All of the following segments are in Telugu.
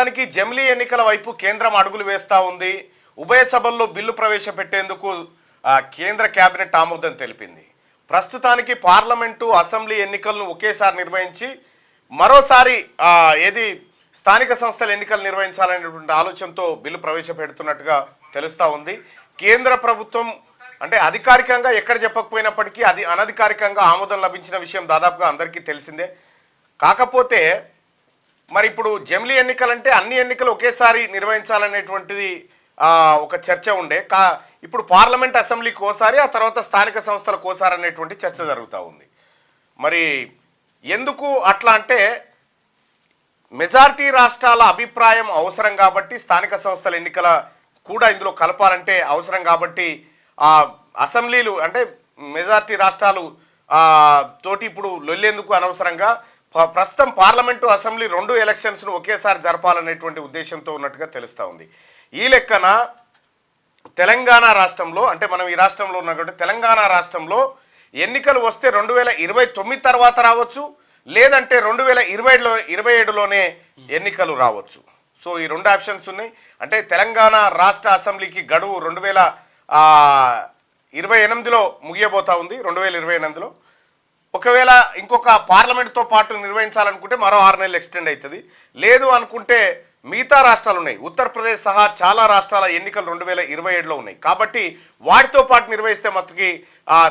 మొత్తానికి జమిలీ ఎన్నికల వైపు కేంద్రం అడుగులు వేస్తూ ఉంది. ఉభయ సభల్లో బిల్లు ప్రవేశపెట్టేందుకు కేంద్ర కేబినెట్ ఆమోదం తెలిపింది. ప్రస్తుతానికి పార్లమెంటు అసెంబ్లీ ఎన్నికలను ఒకేసారి నిర్వహించి మరోసారి స్థానిక సంస్థల ఎన్నికలు నిర్వహించాలనేటువంటి ఆలోచనతో బిల్లు ప్రవేశపెడుతున్నట్టుగా తెలుస్తూ ఉంది. కేంద్ర ప్రభుత్వం అంటే అధికారికంగా ఎక్కడ చెప్పకపోయినప్పటికీ అది అనధికారికంగా ఆమోదం లభించిన విషయం దాదాపుగా అందరికీ తెలిసిందే. కాకపోతే మరి ఇప్పుడు జమిలీ ఎన్నికలంటే అన్ని ఎన్నికలు ఒకేసారి నిర్వహించాలనేటువంటిది ఒక చర్చ ఉండే. ఇప్పుడు పార్లమెంట్ అసెంబ్లీకి ఓసారి, ఆ తర్వాత స్థానిక సంస్థలకు ఓసారి అనేటువంటి చర్చ జరుగుతూ ఉంది. మరి ఎందుకు అట్లా అంటే మెజారిటీ రాష్ట్రాల అభిప్రాయం అవసరం కాబట్టి, స్థానిక సంస్థల ఎన్నికల కూడా ఇందులో కలపాలంటే అవసరం కాబట్టి అసెంబ్లీలు అంటే మెజారిటీ రాష్ట్రాలు తోటి ఇప్పుడు లొల్లేందుకు అనవసరంగా ప్రస్తుతం పార్లమెంటు అసెంబ్లీ రెండు ఎలక్షన్స్ను ఒకేసారి జరపాలనేటువంటి ఉద్దేశంతో ఉన్నట్టుగా తెలుస్తూ ఉంది. ఈ లెక్కన తెలంగాణ రాష్ట్రంలో అంటే మనం ఈ రాష్ట్రంలో ఉన్నటువంటి తెలంగాణ రాష్ట్రంలో ఎన్నికలు వస్తే 2029 తర్వాత రావచ్చు, లేదంటే 2027లోనే ఎన్నికలు రావచ్చు. సో ఈ రెండు ఆప్షన్స్ ఉన్నాయి. అంటే తెలంగాణ రాష్ట్ర అసెంబ్లీకి గడువు 2028లో ముగియబోతా ఉంది. 2028లో ఒకవేళ ఇంకొక పార్లమెంట్తో పాటు నిర్వహించాలనుకుంటే మరో 6 నెలలు ఎక్స్టెండ్ అవుతుంది. లేదు అనుకుంటే మిగతా రాష్ట్రాలు ఉన్నాయి, ఉత్తరప్రదేశ్ సహా చాలా రాష్ట్రాల ఎన్నికలు 2027లో ఉన్నాయి. కాబట్టి వాటితో పాటు నిర్వహిస్తే మట్టుకి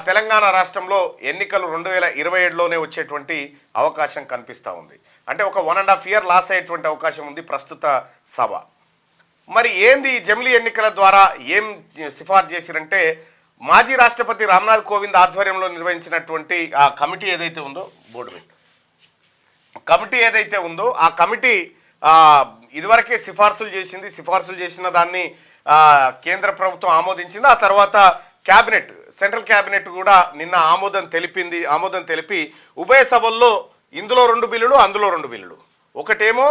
తెలంగాణ రాష్ట్రంలో ఎన్నికలు 2027లోనే వచ్చేటువంటి అవకాశం కనిపిస్తూ ఉంది. అంటే ఒక 1.5 ఇయర్ లాస్ అయ్యేటువంటి అవకాశం ఉంది ప్రస్తుత సభ. మరి ఏంది జమిలీ ఎన్నికల ద్వారా ఏం సిఫార్సు చేసిరంటే, మాజీ రాష్ట్రపతి రామ్నాథ్ కోవింద్ ఆధ్వర్యంలో నిర్వహించినటువంటి ఆ కమిటీ ఏదైతే ఉందో కమిటీ ఏదైతే ఉందో ఆ కమిటీ ఇదివరకే సిఫార్సులు చేసింది. సిఫార్సులు చేసిన దాన్ని కేంద్ర ప్రభుత్వం ఆమోదించింది. ఆ తర్వాత క్యాబినెట్, సెంట్రల్ క్యాబినెట్ కూడా నిన్న ఆమోదం తెలిపి ఉభయ సభల్లో ఇందులో 2 బిల్లులు, అందులో 2 బిల్లులు. ఒకటేమో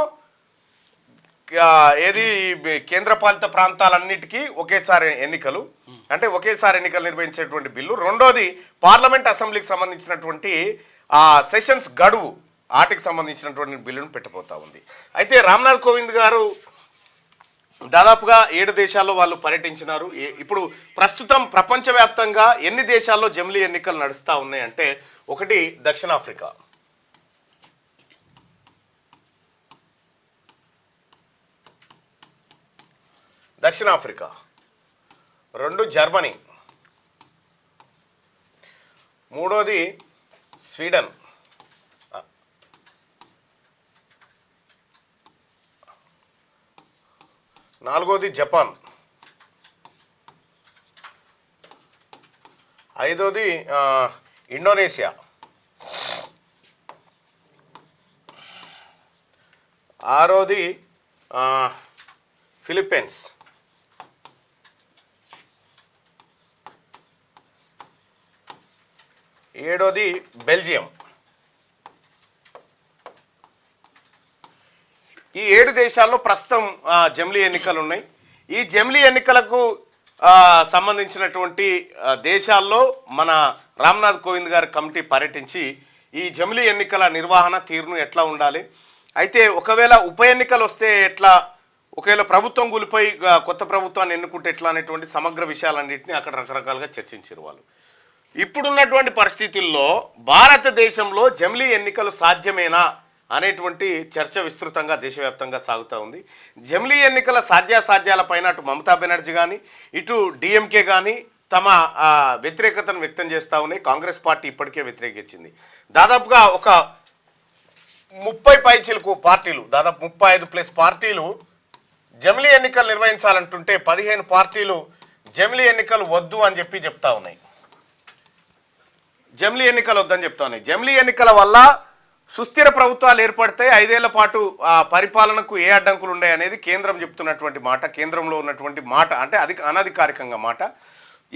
కేంద్రపాలిత ప్రాంతాలన్నిటికీ ఒకేసారి ఎన్నికలు, అంటే ఒకేసారి ఎన్నికలు నిర్వహించేటువంటి బిల్లు. రెండోది పార్లమెంట్ అసెంబ్లీకి సంబంధించినటువంటి సెషన్స్ గడువు, వాటికి సంబంధించినటువంటి బిల్లును పెట్టబోతా ఉంది. అయితే రామ్నాథ్ కోవింద్ గారు దాదాపుగా 7 దేశాల్లో వాళ్ళు పర్యటించినారు. ఇప్పుడు ప్రస్తుతం ప్రపంచవ్యాప్తంగా ఎన్ని దేశాల్లో జమిలీ ఎన్నికలు నడుస్తూ ఉన్నాయంటే, ఒకటి దక్షిణాఫ్రికా, రెండు జర్మనీ, మూడోది స్వీడన్, నాలుగోది జపాన్, ఐదోది ఇండోనేషియా, ఆరోది ఫిలిప్పీన్స్, ఏడోది బెల్జియం. ఈ 7 దేశాల్లో ప్రస్తుతం జమిలీ ఎన్నికలు ఉన్నాయి. ఈ జమిలీ ఎన్నికలకు సంబంధించినటువంటి దేశాల్లో మన రామ్నాథ్ కోవింద్ గారి కమిటీ పర్యటించి ఈ జమిలీ ఎన్నికల నిర్వహణ తీరును ఎట్లా ఉండాలి, అయితే ఒకవేళ ఉప ఎన్నికలు వస్తే ఎట్లా, ఒకవేళ ప్రభుత్వం కూలిపోయి కొత్త ప్రభుత్వాన్ని ఎన్నుకుంటే ఎట్లా అనేటువంటి సమగ్ర విషయాలన్నింటినీ అక్కడ రకరకాలుగా చర్చించారు వాళ్ళు. ఇప్పుడున్నటువంటి పరిస్థితుల్లో భారతదేశంలో జమిలీ ఎన్నికలు సాధ్యమేనా అనేటువంటి చర్చ విస్తృతంగా దేశవ్యాప్తంగా సాగుతూ ఉంది. జమిలీ ఎన్నికల సాధ్యాసాధ్యాలపైన అటు మమతా బెనర్జీ కానీ ఇటు డిఎంకే కానీ తమ వ్యతిరేకతను వ్యక్తం చేస్తూ ఉన్నాయి. కాంగ్రెస్ పార్టీ ఇప్పటికే వ్యతిరేకించింది. దాదాపుగా ఒక 30 పైచిలకు పార్టీలు, దాదాపు 35+ పార్టీలు జమిలీ ఎన్నికలు నిర్వహించాలంటుంటే 15 పార్టీలు జమిలీ ఎన్నికలు వద్దు అని చెప్తా ఉన్నాయి. జమిలీ ఎన్నికలు వద్దని చెప్తా ఉన్నాయి. జమిలీ ఎన్నికల వల్ల సుస్థిర ప్రభుత్వాలు ఏర్పడతాయి, 5 ఏళ్ల పాటు పరిపాలనకు ఏ అడ్డంకులు ఉన్నాయి అనేది కేంద్రం చెప్తున్నటువంటి మాట, కేంద్రంలో ఉన్నటువంటి మాట, అంటే అది అనధికారికంగా మాట.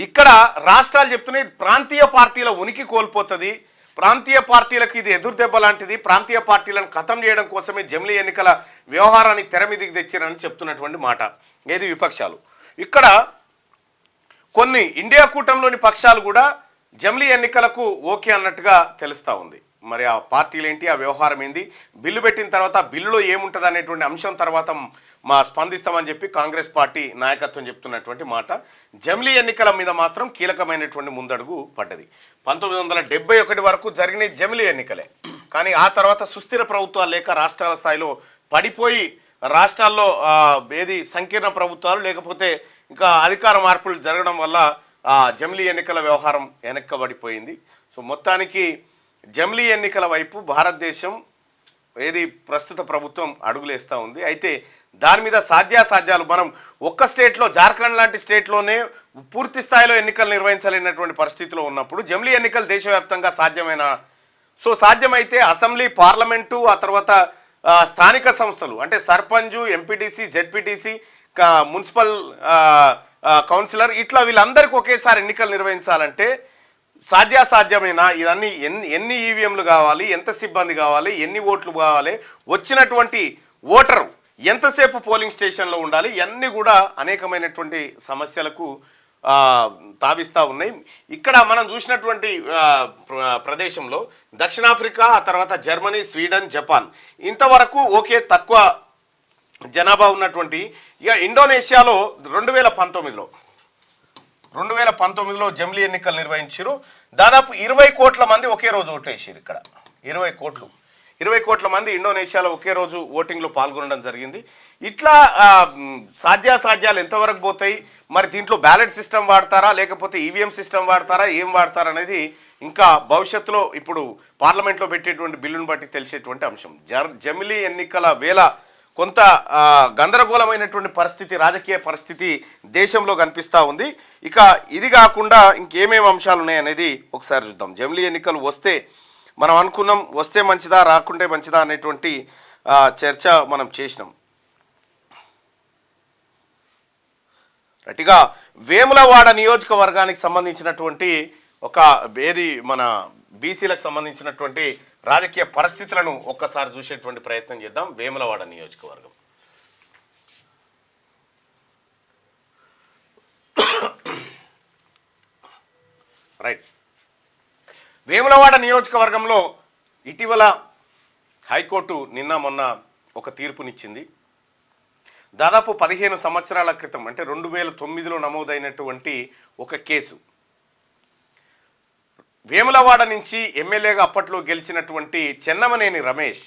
ఇక్కడ రాష్ట్రాలు చెప్తున్నాయి ప్రాంతీయ పార్టీల ఉనికి కోల్పోతుంది, ప్రాంతీయ పార్టీలకు ఇది ఎదురుదెబ్బ లాంటిది, ప్రాంతీయ పార్టీలను ఖతం చేయడం కోసమే జమిలీ ఎన్నికల వ్యవహారాన్ని తెర మీదికి తెచ్చారని చెప్తున్నటువంటి మాట ఏది విపక్షాలు. ఇక్కడ కొన్ని ఇండియా కూటమిలోని పక్షాలు కూడా జమిలీ ఎన్నికలకు ఓకే అన్నట్టుగా తెలుస్తూ ఉంది. మరి ఆ పార్టీలు ఏంటి, ఆ వ్యవహారం ఏంది, బిల్లు పెట్టిన తర్వాత బిల్లులో ఏముంటుంది అనేటువంటి అంశం తర్వాత మా స్పందిస్తామని చెప్పి కాంగ్రెస్ పార్టీ నాయకత్వం చెప్తున్నటువంటి మాట. జమిలీ ఎన్నికల మీద మాత్రం కీలకమైనటువంటి ముందడుగు పడ్డది. 1971 వరకు జరిగిన జమిలీ ఎన్నికలే, కానీ ఆ తర్వాత సుస్థిర ప్రభుత్వాలు లేక రాష్ట్రాల స్థాయిలో పడిపోయి రాష్ట్రాల్లో ఏది సంకీర్ణ ప్రభుత్వాలు లేకపోతే ఇంకా అధికార మార్పులు జరగడం వల్ల జమిలీ ఎన్నికల వ్యవహారం వెనక్కబడిపోయింది. సో మొత్తానికి జమిలీ ఎన్నికల వైపు భారతదేశం ఏది ప్రస్తుత ప్రభుత్వం అడుగులేస్తూ ఉంది. అయితే దాని మీద సాధ్యాసాధ్యాలు మనం ఒక్క స్టేట్లో, జార్ఖండ్ లాంటి స్టేట్లోనే పూర్తి స్థాయిలో ఎన్నికలు నిర్వహించలేనటువంటి పరిస్థితిలో ఉన్నప్పుడు జమిలీ ఎన్నికలు దేశవ్యాప్తంగా సాధ్యమైన, సో సాధ్యమైతే అసెంబ్లీ, పార్లమెంటు, ఆ తర్వాత స్థానిక సంస్థలు అంటే sarpanch, MPTC, ZPTC, municipal councillor, ఇట్లా వీళ్ళందరికీ ఒకేసారి ఎన్నికలు నిర్వహించాలంటే సాధ్యాసాధ్యమైన ఇవన్నీ ఎన్ని ఈవీఎంలు కావాలి, ఎంత సిబ్బంది కావాలి, ఎన్ని ఓట్లు కావాలి, వచ్చినటువంటి ఓటరు ఎంతసేపు పోలింగ్ స్టేషన్లో ఉండాలి, ఇవన్నీ కూడా అనేకమైనటువంటి సమస్యలకు తావిస్తూ ఉన్నాయి. ఇక్కడ మనం చూసినటువంటి ప్రదేశంలో దక్షిణాఫ్రికా, ఆ తర్వాత జర్మనీ, స్వీడన్, జపాన్ ఇంతవరకు ఓకే తక్కువ జనాభా ఉన్నటువంటి, ఇక ఇండోనేషియాలో 2019లో జమిలీ ఎన్నికలు నిర్వహించారు. దాదాపు 20 కోట్ల మంది ఒకే రోజు ఓటేసారు. ఇక్కడ 20 కోట్ల మంది ఇండోనేషియాలో ఒకే రోజు ఓటింగ్లో పాల్గొనడం జరిగింది. ఇట్లా సాధ్యాసాధ్యాలు ఎంతవరకు పోతాయి, మరి దీంట్లో బ్యాలెట్ సిస్టమ్ వాడతారా లేకపోతే ఈవీఎం సిస్టమ్ వాడతారా, ఏం వాడతారా అనేది ఇంకా భవిష్యత్తులో ఇప్పుడు పార్లమెంట్లో పెట్టేటువంటి బిల్లును బట్టి తెలిసేటువంటి అంశం. జమిలీ ఎన్నికల వేళ కొంత గందరగోళమైనటువంటి పరిస్థితి, రాజకీయ పరిస్థితి దేశంలో కనిపిస్తూ ఉంది. ఇక ఇది కాకుండా ఇంకేమేమి అంశాలు ఉన్నాయనేది ఒకసారి చూద్దాం. జమిలీ ఎన్నికలు వస్తే మనం అనుకున్నాం, వస్తే మంచిదా రాకుంటే మంచిదా అనేటువంటి చర్చ మనం చేసినాం. రైట్గా వేములవాడ నియోజకవర్గానికి సంబంధించినటువంటి ఒక ఏది మన బీసీలకు సంబంధించినటువంటి రాజకీయ పరిస్థితులను ఒక్కసారి చూసేటువంటి ప్రయత్నం చేద్దాం. వేములవాడ నియోజకవర్గం రైట్. వేములవాడ నియోజకవర్గంలో ఇటీవల హైకోర్టు నిన్న మొన్న ఒక తీర్పునిచ్చింది. దాదాపు 15 సంవత్సరాల క్రితం అంటే 2009లో నమోదైనటువంటి ఒక కేసు. వేములవాడ నుంచి ఎమ్మెల్యేగా అప్పట్లో గెలిచినటువంటి చెన్నమనేని రమేష్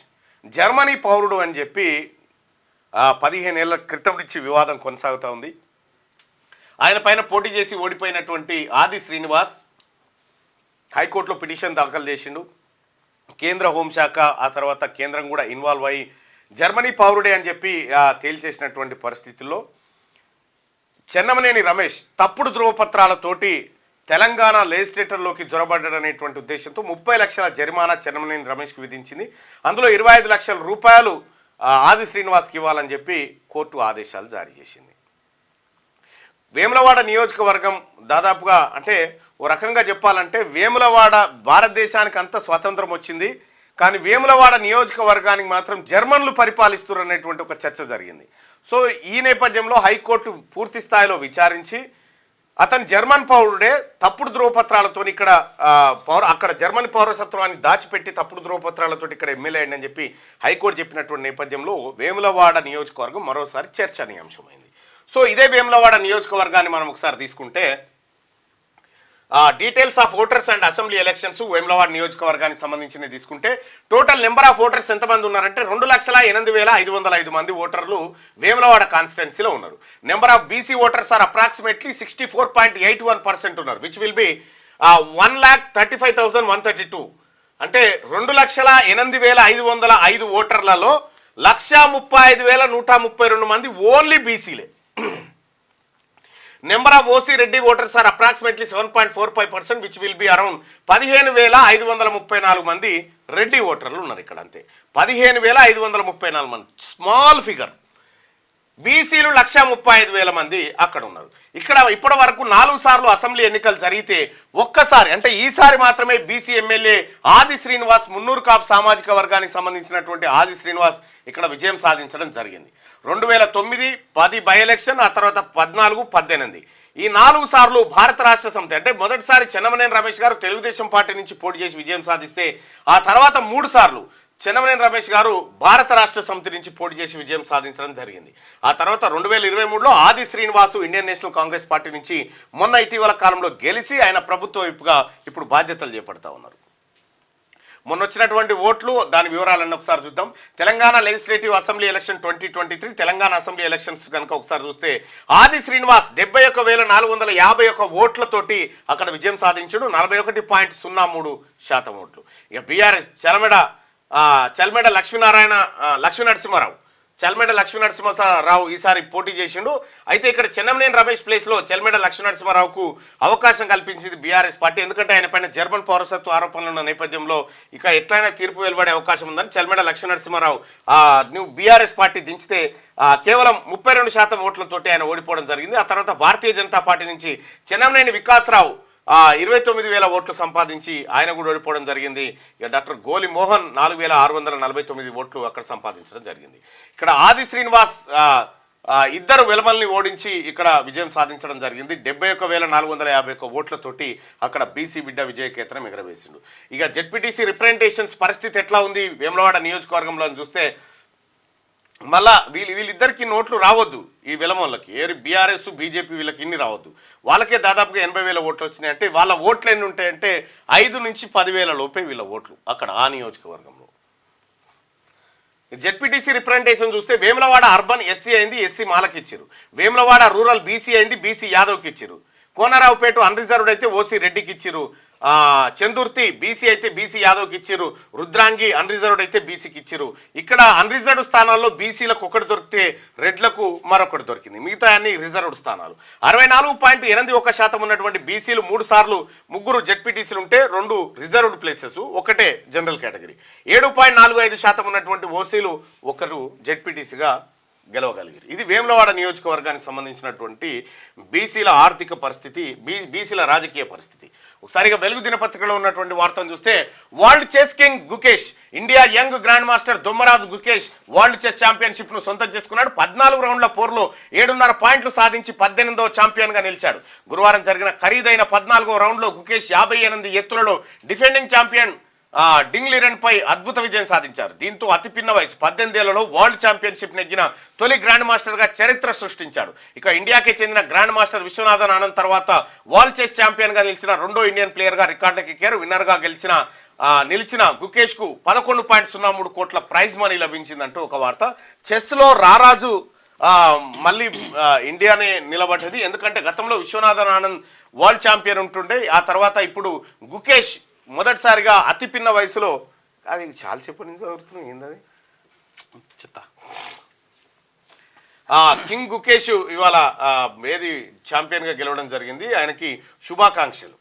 జర్మనీ పౌరుడు అని చెప్పి 15 ఏళ్ల క్రితం నుంచి వివాదం కొనసాగుతూ ఉంది. ఆయన పైన పోటీ చేసి ఓడిపోయినటువంటి ఆది శ్రీనివాస్ హైకోర్టులో పిటిషన్ దాఖలు చేసిండు. కేంద్ర హోంశాఖ ఆ తర్వాత కేంద్రం కూడా ఇన్వాల్వ్ అయ్యి జర్మనీ పౌరుడే అని చెప్పి తేల్చేసినటువంటి పరిస్థితుల్లో చెన్నమనేని రమేష్ తప్పుడు ధృవపత్రాలతోటి తెలంగాణ లెజిస్లేటర్లోకి జొరబడ్డాడనేటువంటి ఉద్దేశంతో 30 లక్షల జరిమానా చెన్నమనేని రమేష్కి విధించింది. అందులో 25 లక్షల రూపాయలు ఆది శ్రీనివాస్కి ఇవ్వాలని చెప్పి కోర్టు ఆదేశాలు జారీ చేసింది. వేములవాడ నియోజకవర్గం దాదాపుగా అంటే ఓ రకంగా చెప్పాలంటే వేములవాడ భారతదేశానికి అంత స్వాతంత్రం వచ్చింది, కానీ వేములవాడ నియోజకవర్గానికి మాత్రం జర్మన్లు పరిపాలిస్తున్నారు అనేటువంటి ఒక చర్చ జరిగింది. సో ఈ నేపథ్యంలో హైకోర్టు పూర్తి స్థాయిలో విచారించి అతను జర్మన్ పౌరుడే, తప్పుడు ధృవపత్రాలతో ఇక్కడ అక్కడ జర్మన్ పౌరసత్వాన్ని దాచిపెట్టి తప్పుడు ధృవపత్రాలతో ఇక్కడ ఎమ్మెల్యే అని చెప్పి హైకోర్టు చెప్పినటువంటి నేపథ్యంలో వేములవాడ నియోజకవర్గం మరోసారి చర్చనీయాంశమైంది. సో ఇదే వేములవాడ నియోజకవర్గాన్ని మనం ఒకసారి తీసుకుంటే details of voters and assembly elections Vemulawada నియోజకవర్గానికి సంబంధించి తీసుకుంటే టోటల్ నెంబర్ ఆఫ్ ఓటర్స్ ఎంతమంది ఉన్నారంటే 2,08,505 మంది ఓటర్లు వేములవాడ కాన్స్టిట్యున్సీలో ఉన్నారు. Number of BC voters are approximately 64.81% ఉన్నారు, విచ్ విల్ బి 1,35,132. అంటే 2,08,505 ఓటర్లలో 1,35,132 మంది ఓన్లీ బీసీలే. Number of OC Reddy voters are approximately 7.45%, which will be around 15,534 మంది రెడ్డి ఓటర్లు ఉన్నారు ఇక్కడ. అంతే 15,534 మంది, స్మాల్ ఫిగర్. బీసీలు 1,35,000 మంది అక్కడ ఉన్నారు. ఇక్కడ ఇప్పటి వరకు 4 సార్లు అసెంబ్లీ ఎన్నికలు జరిగితే ఒక్కసారి అంటే ఈసారి మాత్రమే బీసీ ఎమ్మెల్యే ఆది శ్రీనివాస్, మున్నూరు కాపు సామాజిక వర్గానికి సంబంధించినటువంటి ఆది శ్రీనివాస్ ఇక్కడ విజయం సాధించడం జరిగింది. 2009, 10 బై ఎలక్షన్, ఆ తర్వాత 14, 18 ఈ 4 సార్లు భారత రాష్ట్ర సమితి అంటే మొదటిసారి చెన్నమనేని రమేష్ గారు తెలుగుదేశం పార్టీ నుంచి పోటీ చేసి విజయం సాధిస్తే ఆ తర్వాత 3 సార్లు చెన్నమనేని రమేష్ గారు భారత రాష్ట్ర సమితి నుంచి పోటీ చేసి విజయం సాధించడం జరిగింది. ఆ తర్వాత 2023లో Adi Srinivas Indian National Congress party నుంచి మొన్న ఇటీవల కాలంలో గెలిచి ఆయన ప్రభుత్వ వైపుగా ఇప్పుడు బాధ్యతలు చేపడతా ఉన్నారు. మొన్న వచ్చినటువంటి ఓట్లు దాని వివరాలన్నీ ఒకసారి చూద్దాం. Telangana legislative assembly election 2023 Telangana assembly elections కనుక ఒకసారి చూస్తే ఆది శ్రీనివాస్ 71,451 ఓట్లతోటి అక్కడ విజయం సాధించాడు. 41.03% ఓట్లు. ఇక బీఆర్ఎస్ చల్మెడ లక్ష్మీనరసింహారావు ఈసారి పోటీ చేసిండు. అయితే ఇక్కడ చెన్నమనేని రమేష్ ప్లేస్లో చల్మెడ లక్ష్మీనరసింహారావుకు అవకాశం కల్పించింది బీఆర్ఎస్ పార్టీ. ఎందుకంటే ఆయన పైన జర్మన్ పౌరసత్వ ఆరోపణలు ఉన్న నేపథ్యంలో ఇక ఎట్లయినా తీర్పు వెలువడే అవకాశం ఉందని చల్మెడ లక్ష్మీనరసింహారావు నువ్వు బీఆర్ఎస్ పార్టీ దించితే కేవలం 32% ఓట్లతోటి ఆయన ఓడిపోవడం జరిగింది. ఆ తర్వాత భారతీయ జనతా పార్టీ నుంచి చెన్నమనేని వికాసరావు 29,000 ఓట్లు సంపాదించి ఆయన కూడా ఓడిపోవడం జరిగింది. ఇక డాక్టర్ గోలి మోహన్ 4,649 ఓట్లు అక్కడ సంపాదించడం జరిగింది. ఇక్కడ ఆది శ్రీనివాస్ ఇద్దరు వెలమల్ని ఓడించి ఇక్కడ విజయం సాధించడం జరిగింది. 71,451 ఓట్లతోటి అక్కడ బీసీ బిడ్డ విజయకేతనం ఎగరవేసిండు. ఇక జెడ్పీటీసీ రిప్రజెంటేషన్స్ పరిస్థితి ఎట్లా ఉంది వేములవాడ నియోజకవర్గంలో అని చూస్తే మళ్ళా వీళ్ళిద్దరికి నోట్లు రావద్దు. ఈ వెలమోళ్ళకి బీఆర్ఎస్ బీజేపీ వీళ్ళకి ఇన్ని రావద్దు. వాళ్ళకే దాదాపుగా 80,000 ఓట్లు వచ్చినాయి. అంటే వాళ్ళ ఓట్లు ఎన్ని ఉంటాయంటే 5 నుంచి 10,000 లోపే వీళ్ళ ఓట్లు అక్కడ ఆ నియోజకవర్గంలో. జెడ్పీటీసీ రిప్రజెంటేషన్ చూస్తే వేములవాడ అర్బన్ ఎస్సీ అయింది, ఎస్సీ మాలకి ఇచ్చారు. వేములవాడ రూరల్ బీసీ అయింది, బీసీ యాదవ్కి ఇచ్చారు. కోనరావుపేట అన్రిజర్వ్డ్ అయితే ఓసీ రెడ్డికి ఇచ్చారు. చందుర్తి బీసీ అయితే బీసీ యాదవ్కి ఇచ్చారు. రుద్రాంగి అన్రిజర్వ్డ్ అయితే బీసీకి ఇచ్చారు. ఇక్కడ అన్రిజర్వ్డ్ స్థానాల్లో బీసీలకు ఒకటి దొరికితే రెడ్లకు మరొకటి దొరికింది. మిగతా అన్ని రిజర్వ్డ్ స్థానాలు. 64.81% ఉన్నటువంటి బీసీలు 3 సార్లు 3 జెడ్పీటీసీలు ఉంటే 2 రిజర్వ్డ్ ప్లేసెస్, ఒకటే జనరల్ కేటగిరీ. 7.45% ఉన్నటువంటి ఓసీలు 1 జెడ్పీటీసీగా గెలవగలిగారు. ఇది వేములవాడ నియోజకవర్గానికి సంబంధించినటువంటి బీసీల ఆర్థిక పరిస్థితి, బీసీల రాజకీయ పరిస్థితి. ఒకసారిగా వెలుగు దినపత్రికలో ఉన్నటువంటి వార్తను చూస్తే world chess king Gukesh, India young grand master Dommaraju Gukesh world chess championship ను సొంతం చేసుకున్నాడు. 14 రౌండ్ల పోరులో 7.5 పాయింట్లు సాధించి 18వ ఛాంపియన్ గా నిలిచాడు. గురువారం జరిగిన ఖరీదైన 14వ రౌండ్ లో గుకేష్ 58 ఎత్తులలో డిఫెండింగ్ ఛాంపియన్ డింగ్లిరన్ పై అద్భుత విజయం సాధించారు. దీంతో అతి పిన్న వయసు 18 ఏళ్లలో వరల్డ్ ఛాంపియన్షిప్ నెగ్గిన తొలి గ్రాండ్ మాస్టర్ గా చరిత్ర సృష్టించాడు. ఇక ఇండియాకే చెందిన గ్రాండ్ మాస్టర్ విశ్వనాథన్ ఆనంద్ తర్వాత వరల్డ్ చెస్ ఛాంపియన్ గా నిలిచిన 2వ ఇండియన్ ప్లేయర్ గా రికార్డులకు ఎక్కారు. విన్నర్ గా నిలిచిన గుకేష్ కు 11.03 కోట్ల ప్రైజ్ మనీ లభించిందంటూ ఒక వార్త. చెస్ లో రారాజు మళ్ళీ ఇండియానే నిలబడ్డది. ఎందుకంటే గతంలో విశ్వనాథన్ ఆనంద్ వరల్డ్ ఛాంపియన్ ఉంటుండే. ఆ తర్వాత ఇప్పుడు గుకేష్ మొదటిసారిగా అతి పిన్న వయసులో, అది చాలాసేపు నుంచి చదువుతున్నాం ఏందది చెప్తా, కింగ్ గుకేష్ ఇవాళ ఛాంపియన్గా గెలవడం జరిగింది. ఆయనకి శుభాకాంక్షలు.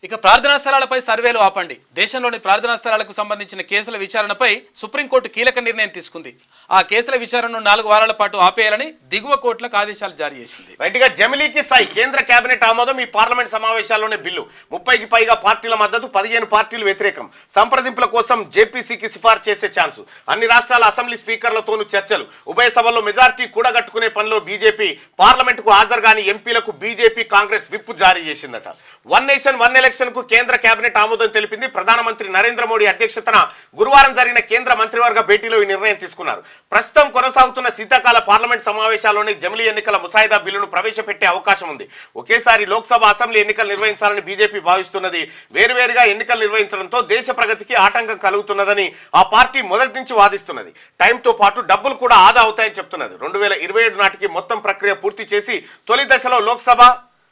ఇక ప్రార్థనా స్థలాలపై సర్వేలు ఆపండి. దేశంలోని ప్రార్థనా స్థలాలకు సంబంధించిన కేసుల విచారణపై సుప్రీంకోర్టు కీలక నిర్ణయం తీసుకుంది. ఆ కేసుల విచారణను 4 వారాల పాటు ఆపేయాలని దిగువ కోర్టులకు ఆదేశాలు జారీ చేసింది. రైట్గా జమిలీకి సై, కేంద్ర కేబినెట్ ఆమోదం. ఈ పార్లమెంట్ సమావేశాల్లోనే బిల్లు. 30కి పైగా పార్టీల మద్దతు, 15 పార్టీలు వ్యతిరేకం. సంప్రదింపుల కోసం జేపీసీకి సిఫార్సు చేసే ఛాన్సు. అన్ని రాష్ట్రాల అసెంబ్లీ స్పీకర్లతోనూ చర్చలు. ఉభయ సభల్లో మెజార్టీ కూడగట్టుకునే పనిలో బీజేపీ. పార్లమెంటుకు హాజరుగాని ఎంపీలకు బీజేపీ కాంగ్రెస్ విప్ జారీ చేసిందట. వన్ నేషన్ వన్ ఎలక్షన్ కు కేంద్ర కేబినెట్ ఆమోదం తెలిపింది. ప్రధానమంత్రి నరేంద్ర మోడీ అధ్యక్షతన గురువారం జరిగిన కేంద్ర మంత్రివర్గ భేటీలో ఈ నిర్ణయం తీసుకున్నారు. ప్రస్తుతం కొనసాగుతున్న శీతాకాల పార్లమెంట్ సమావేశాల్లోని జమిలీ ఎన్నికల ముసాయిదా బిల్లును ప్రవేశపెట్టే అవకాశం ఉంది. ఒకేసారి లోక్సభ అసెంబ్లీ ఎన్నికలు నిర్వహించాలని బీజేపీ భావిస్తున్నది. వేరువేరుగా ఎన్నికలు నిర్వహించడంతో దేశ ప్రగతికి ఆటంకం కలుగుతున్నదని ఆ పార్టీ మొదటి నుంచి వాదిస్తున్నది. టైంతో పాటు డబ్బులు కూడా ఆదా అవుతాయని చెప్తున్నది. 2027 నాటికి మొత్తం ప్రక్రియ పూర్తి చేసి తొలి దశలో లోక్సభ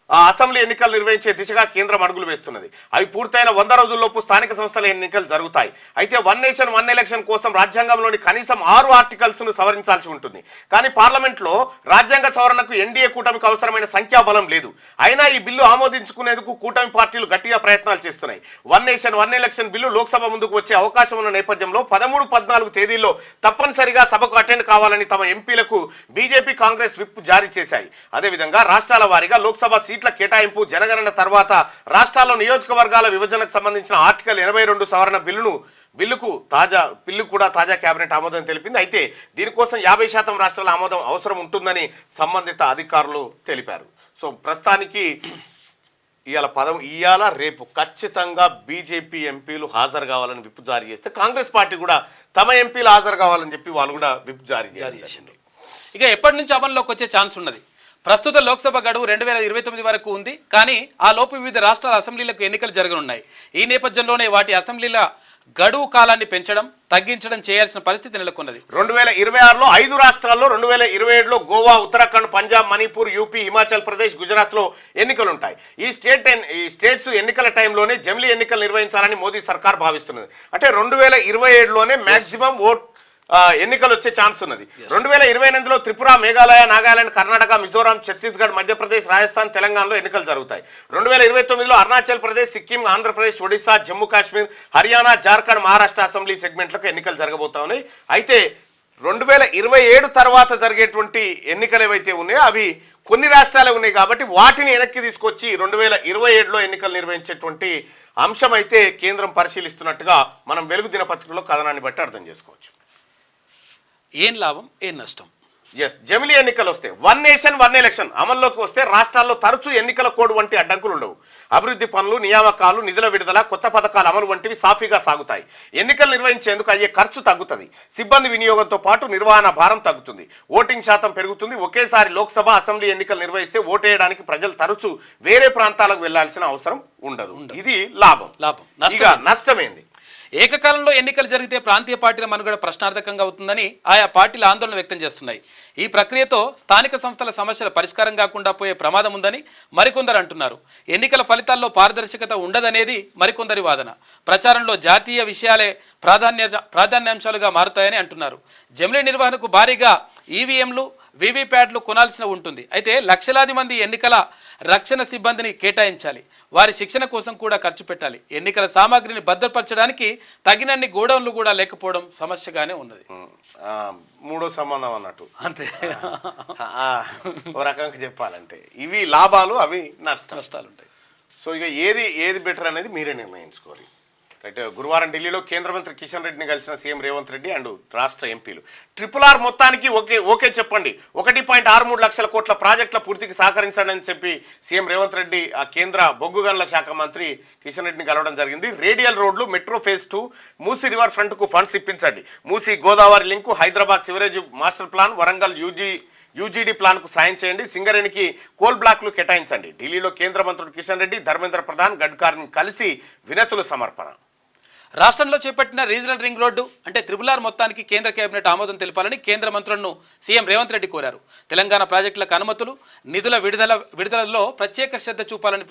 అసెంబ్లీ ఎన్నికలు నిర్వహించే దిశగా కేంద్రం అడుగులు వేస్తున్నది. అవి పూర్తయిన 100 రోజుల్లోపు స్థానిక సంస్థల ఎన్నికలు జరుగుతాయి. అయితే వన్ నేషన్ వన్ ఎలక్షన్ కోసం రాజ్యాంగంలోని కనీసం 6 ఆర్టికల్స్ ను సవరించాల్సి ఉంటుంది. కానీ పార్లమెంట్లో రాజ్యాంగ సవరణకు ఎన్డీఏ కూటమికి అవసరమైన సంఖ్యాబలం లేదు. అయినా ఈ బిల్లు ఆమోదించుకునేందుకు కూటమి పార్టీలు గట్టిగా ప్రయత్నాలు చేస్తున్నాయి. One nation one election bill Lok Sabha ముందుకు వచ్చే అవకాశం ఉన్న నేపథ్యంలో 13, 14 తేదీల్లో తప్పనిసరిగా సభకు అటెండ్ కావాలని తమ ఎంపీలకు బీజేపీ కాంగ్రెస్ విప్ జారీ చేశాయి. అదేవిధంగా రాష్ట్రాల వారీగా లోక్సభ సీట్ల కేటాయింపు, జనగణన తర్వాత రాష్ట్రాల్లో నియోజకవర్గాల విభజనకు సంబంధించిన ఆర్టికల్ 82 సవరణ బిల్లును బిల్లు కూడా తాజా కేబినెట్ ఆమోదం తెలిపింది. అయితే దీనికోసం 50% రాష్ట్రాల ఆమోదం అవసరం ఉంటుందని సంబంధిత అధికారులు తెలిపారు. సో ప్రస్తుతానికి ఇవాళ రేపు ఖచ్చితంగా బీజేపీ ఎంపీలు హాజరు కావాలని విప్ జారీ చేస్తే కాంగ్రెస్ పార్టీ కూడా తమ ఎంపీలు హాజరు కావాలని చెప్పి వాళ్ళు కూడా విప్ జారీ చేసింది. ఇక ఎప్పటి నుంచి అమల్లోకి వచ్చే ఛాన్స్ ఉన్నది? ప్రస్తుత లోక్సభ గడువు 2029 వరకు ఉంది. కానీ ఆ లోపు వివిధ రాష్ట్రాల అసెంబ్లీలకు ఎన్నికలు జరగనున్నాయి. ఈ నేపథ్యంలోనే వాటి అసెంబ్లీల గడువు కాలాన్ని పెంచడం తగ్గించడం చేయాల్సిన పరిస్థితి నెలకొన్నది. 2026లో 5 రాష్ట్రాల్లో, 2027లో గోవా, ఉత్తరాఖండ్, పంజాబ్, మణిపూర్, యూపీ, హిమాచల్ ప్రదేశ్, గుజరాత్లో ఎన్నికలు ఉంటాయి. ఈ స్టేట్స్ ఎన్నికల టైంలోనే జమిలీ ఎన్నికలు నిర్వహించాలని మోదీ సర్కార్ భావిస్తున్నది. అంటే 2027లోనే మాక్సిమం ఎన్నికలు వచ్చే ఛాన్స్ ఉన్నది. 2028లో త్రిపుర, మేఘాలయ, నాగాలాండ్, కర్ణాటక, మిజోరాం, ఛత్తీస్గఢ్, మధ్యప్రదేశ్, రాజస్థాన్, తెలంగాణలో ఎన్నికలు జరుగుతాయి. 2029లో అరుణాచల్ ప్రదేశ్, సిక్కిం, ఆంధ్రప్రదేశ్, ఒడిశా, జమ్మూ కాశ్మీర్, హర్యానా, జార్ఖండ్, మహారాష్ట్ర అసెంబ్లీ సెగ్మెంట్లకు ఎన్నికలు జరగబోతా ఉన్నాయి. అయితే 2027 తర్వాత జరిగేటువంటి ఎన్నికలు ఏవైతే ఉన్నాయో అవి కొన్ని రాష్ట్రాలే ఉన్నాయి కాబట్టి వాటిని వెనక్కి తీసుకొచ్చి 2027లో ఎన్నికలు నిర్వహించేటువంటి అంశం అయితే కేంద్రం పరిశీలిస్తున్నట్టుగా మనం వెలుగు దినపత్రికలో కథనాన్ని బట్టి అర్థం చేసుకోవచ్చు. ఏం లాభం ఏం నష్టం? జమిలీ ఎన్నికలు వస్తే 1 నేషన్ 1 ఎలక్షన్ అమల్లోకి వస్తే రాష్ట్రాల్లో తరచూ ఎన్నికల కోడ్ వంటి అడ్డంకులు ఉండవు. అభివృద్ధి పనులు, నియామకాలు, నిధుల విడుదల, కొత్త పథకాల అమలు వంటివి సాఫీగా సాగుతాయి. ఎన్నికలు నిర్వహించేందుకు అయ్యే ఖర్చు తగ్గుతుంది. సిబ్బంది వినియోగంతో పాటు నిర్వహణ భారం తగ్గుతుంది. ఓటింగ్ శాతం పెరుగుతుంది. ఒకేసారి లోక్సభ, అసెంబ్లీ ఎన్నికలు నిర్వహిస్తే ఓటేయడానికి ప్రజలు తరచూ వేరే ప్రాంతాలకు వెళ్లాల్సిన అవసరం ఉండదు. ఇది లాభం. ఇక నష్టమేంది? ఏకకాలంలో ఎన్నికలు జరిగితే ప్రాంతీయ పార్టీల మనుగడ ప్రశ్నార్థకంగా అవుతుందని ఆయా పార్టీలు ఆందోళన వ్యక్తం చేస్తున్నాయి. ఈ ప్రక్రియతో స్థానిక సంస్థల సమస్యల పరిష్కారం కాకుండా పోయే ప్రమాదం ఉందని మరికొందరు అంటున్నారు. ఎన్నికల ఫలితాల్లో పారదర్శకత ఉండదనేది మరికొందరి వాదన. ప్రచారంలో జాతీయ విషయాలే ప్రాధాన్యాంశాలుగా మారుతాయని అంటున్నారు. జమిలీ నిర్వహణకు భారీగా ఈవీఎంలు, వీవీప్యాట్లు కొనాల్సిన ఉంటుంది. అయితే లక్షలాది మంది ఎన్నికల రక్షణ సిబ్బందిని కేటాయించాలి. వారి శిక్షణ కోసం కూడా ఖర్చు పెట్టాలి. ఎన్నికల సామాగ్రిని భద్రపరచడానికి తగినన్ని గోడౌన్లు కూడా లేకపోవడం సమస్యగానే ఉన్నది. మూడో సంబంధం అన్నట్టు అంతే. ఓ రకంగా చెప్పాలంటే ఇవి లాభాలు, అవి నష్టాలు ఉంటాయి. సో ఇక ఏది బెటర్ అనేది మీరే నిర్ణయించుకోవాలి. రైట్. గురువారం ఢిల్లీలో కేంద్ర మంత్రి కిషన్ రెడ్డిని కలిసిన సీఎం రేవంత్ రెడ్డి అండ్ రాష్ట్ర ఎంపీలు RRR మొత్తానికి ఓకే చెప్పండి, 1.63 లక్షల కోట్ల ప్రాజెక్టుల పూర్తికి సహకరించండి అని చెప్పి సీఎం రేవంత్ రెడ్డి ఆ కేంద్ర బొగ్గు గనుల శాఖ మంత్రి కిషన్ రెడ్డిని కలవడం జరిగింది. రేడియల్ రోడ్లు, మెట్రో ఫేజ్ 2, మూసీ రివర్ ఫ్రంట్కు ఫండ్స్ ఇప్పించండి, Musi Godavari link, Hyderabad sewerage master plan, Warangal UGD ప్లాన్కు సాయం చేయండి, సింగరేణికి కోల్ బ్లాక్లు కేటాయించండి. ఢిల్లీలో కేంద్ర మంత్రులు కిషన్ రెడ్డి, ధర్మేంద్ర ప్రధాన్, గడ్కరీని కలిసి వినతులు సమర్పణ. రాష్ట్రంలో చేపట్టిన రీజనల్ రింగ్ రోడ్డు అంటే RRR మొత్తానికి కేంద్ర కేబినెట్ ఆమోదం తెలపాలని కేంద్ర మంత్రులను సీఎం రేవంత్ రెడ్డి కోరారు. తెలంగాణ ప్రాజెక్టులకు అనుమతులు, నిధుల విడుదలలో ప్రత్యేక శ్రద్ధ చూపాలని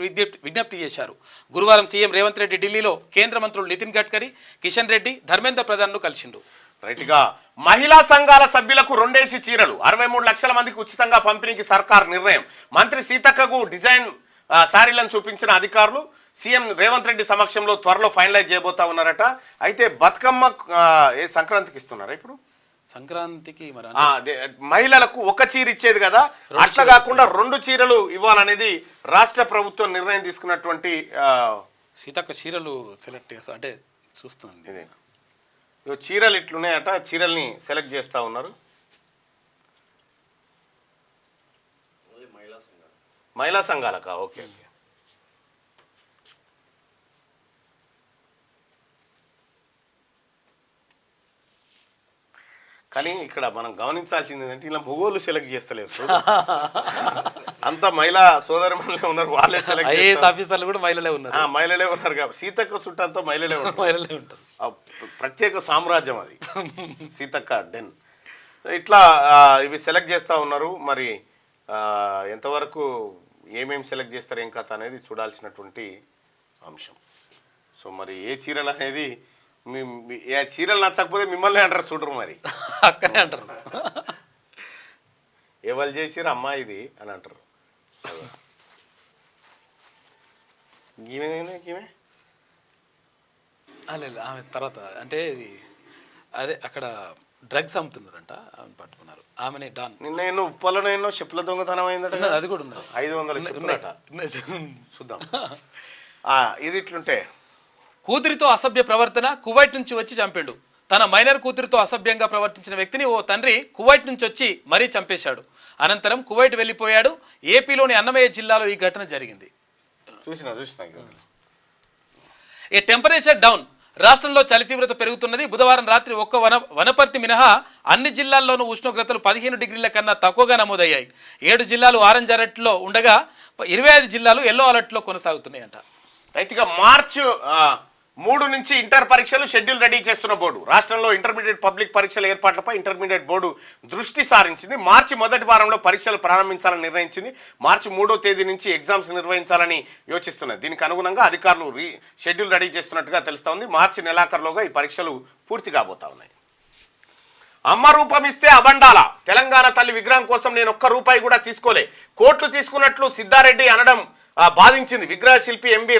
విజ్ఞప్తి చేశారు. గురువారం సీఎం రేవంత్ రెడ్డి ఢిల్లీలో కేంద్ర మంత్రులు నితిన్ గడ్కరీ, కిషన్ రెడ్డి, ధర్మేంద్ర ప్రధాన్ను కలిసిండు. రైట్గా మహిళా సంఘాల సభ్యులకు 2 ఏసీ చీరలు 63 లక్షల మందికి ఉచితంగా పంపిణీకి సర్కార్ నిర్ణయం. మంత్రి సీతక్కకు డిజైన్ శారీలను చూపించిన అధికారులు సీఎం రేవంత్ రెడ్డి సమక్షంలో త్వరలో ఫైనలైజ్ చేయబోతా ఉన్నారట. అయితే బతుకమ్మ సంక్రాంతికి ఇస్తున్నారా ఇప్పుడు? సంక్రాంతికి మహిళలకు 1 చీర ఇచ్చేది కదా, అట్లా కాకుండా 2 చీరలు ఇవ్వాలనేది రాష్ట్ర ప్రభుత్వం నిర్ణయం తీసుకున్నటువంటి. సీతక్క చీరలు సెలెక్ట్ చేస్తా అంటే చూస్తుంది. చీరలు ఇట్లున్నాయట, చీరల్ని సెలెక్ట్ చేస్తా ఉన్నారు. మహిళా సంఘాలకా? ఓకే. కానీ ఇక్కడ మనం గమనించాల్సింది ఏంటంటే ఇలా మొగోళ్ళు సెలెక్ట్ చేస్తలేరు. అంత మహిళా సోదరులే ఉన్నారు, వాళ్ళే సెలెక్ట్ ఆఫీసర్లు కూడా మహిళలే ఉన్నారు కాబట్టి సీతక్క చుట్టూ అంతా మహిళలే ఉంటారు. ప్రత్యేక సామ్రాజ్యం అది సీతక్క డెన్. సో ఇట్లా ఇవి సెలెక్ట్ చేస్తూ ఉన్నారు. మరి ఎంతవరకు ఏమేమి సెలెక్ట్ చేస్తారు ఏం కథ అనేది చూడాల్సినటువంటి అంశం. సో మరి ఏ చీరలు అనేది చీరలు నచ్చకపోతే మిమ్మల్ని అంటారు చూడరు, మరి అక్కడే అంటారు. ఎవరు చేసిరు అమ్మా ఇది అని అంటారు. ఆమె తర్వాత అంటే అదే అక్కడ డ్రగ్స్ అమ్ముతున్నారంట, ఆమె పట్టుకున్నారు. ఆమెనే డాన్. నిన్న ఎన్నో ఉప్పలను ఎన్నో చెప్పుల దొంగతనం అయిందట, అది కూడా ఉన్నది. 500 చెప్పులట. చూద్దాం ఇది ఇట్లుంటే. కూతురితో అసభ్య ప్రవర్తన, కువైట్ నుంచి వచ్చి చంపిండు. తన మైనర్ కూతురితో అసభ్యంగా ప్రవర్తించిన వ్యక్తిని ఓ తండ్రి కువైట్ నుంచి వచ్చి మరీ చంపేశాడు. అనంతరం కువైట్ వెళ్ళిపోయాడు. ఏపీలోని అన్నమయ్య జిల్లాలో ఈ ఘటన జరిగింది. ఏ టెంపరేచర్ డౌన్. రాష్ట్రంలో చలి తీవ్రత పెరుగుతున్నది. బుధవారం రాత్రి ఒక్క వనపర్తి మినహా అన్ని జిల్లాల్లోనూ ఉష్ణోగ్రతలు 15 డిగ్రీల కన్నా తక్కువగా నమోదయ్యాయి. 7 జిల్లాలు ఆరెంజ్ అలర్ట్లో ఉండగా 25 జిల్లాలు ఎల్లో అలర్ట్లో కొనసాగుతున్నాయంట. రైతుగా మార్చి 3 నుంచి ఇంటర్ పరీక్షలు షెడ్యూల్ రెడీ చేస్తున్న బోర్డు. రాష్ట్రంలో ఇంటర్మీడియట్ పబ్లిక్ పరీక్షల ఏర్పాట్లపై ఇంటర్మీడియట్ బోర్డు దృష్టి సారించింది. మార్చి మొదటి వారంలో పరీక్షలు ప్రారంభించాలని నిర్ణయించింది. మార్చి 3వ తేదీ నుంచి ఎగ్జామ్స్ నిర్వహించాలని యోచిస్తున్నది. దీనికి అనుగుణంగా అధికారులు షెడ్యూల్ రెడీ చేస్తున్నట్టుగా తెలుస్తా ఉంది. మార్చి నెలాఖరులోగా ఈ పరీక్షలు పూర్తి కాబోతా ఉన్నాయి. అమ్మ రూపం ఇస్తే అబండాల. తెలంగాణ తల్లి విగ్రహం కోసం నేను ఒక్క రూపాయి కూడా తీసుకోలే, కోట్లు తీసుకున్నట్లు సిద్ధారెడ్డి అనడం బాధించింది. విగ్రహ శిల్పి ఎంబి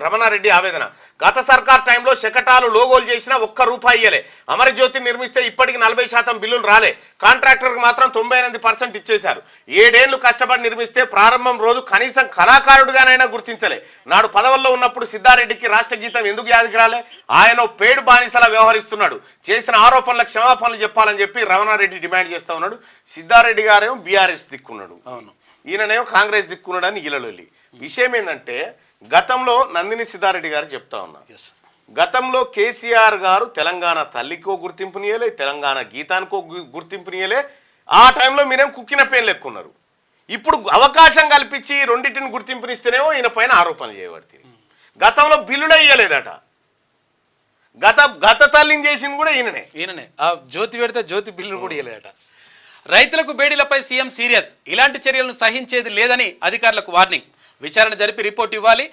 రమణారెడ్డి ఆవేదన. గత సర్కార్ టైంలో శకటాలు లోగోలు చేసినా ఒక్క రూపాయి ఇయ్యలే. అమరజ్యోతి నిర్మిస్తే ఇప్పటికి 40% బిల్లులు రాలే. కాంట్రాక్టర్కి మాత్రం 98% ఇచ్చేశారు. 7 ఏళ్లు కష్టపడి నిర్మిస్తే ప్రారంభం రోజు కనీసం కళాకారుడుగానైనా గుర్తించలే. నాడు పదవుల్లో ఉన్నప్పుడు సిద్ధారెడ్డికి రాష్ట్ర గీతం ఎందుకు యాదికి రాలే? ఆయన పేడు బానిసలా వ్యవహరిస్తున్నాడు. చేసిన ఆరోపణలకు క్షమాపణలు చెప్పాలని చెప్పి రమణారెడ్డి డిమాండ్ చేస్తా ఉన్నాడు. సిద్ధారెడ్డి గారేమో బీఆర్ఎస్ దిక్కున్నాడు, ఈయననేమో కాంగ్రెస్ దిక్కున్నాడని ఇలలొల్లి. విషయం ఏంటంటే గతంలో నందిని సిద్ధారెడ్డి గారు చెప్తా ఉన్నారు, గతంలో కేసీఆర్ గారు తెలంగాణ తల్లికో గుర్తింపునియలే, తెలంగాణ గీతానికో గుర్తింపునియలే. ఆ టైంలో మీరేం కుక్కిన పేర్లు ఎక్కున్నారు. ఇప్పుడు అవకాశం కల్పించి రెండింటిని గుర్తింపునిస్తేనేమో ఈయన పైన ఆరోపణలు చేయబడుతుంది. గతంలో బిల్లుడే ఇయ్యలేదట. గత తల్లిని చేసింది కూడా ఈయననే. ఆ జ్యోతి పెడితే జ్యోతి బిల్లు కూడా ఇయ్యలేదట. రైతులకు బేడీలపై సీఎం సీరియస్. ఇలాంటి చర్యలను సహించేది లేదని అధికారులకు వార్నింగ్. విచారణ జరిపి రిపోర్ట్ ఇవ్వాలి.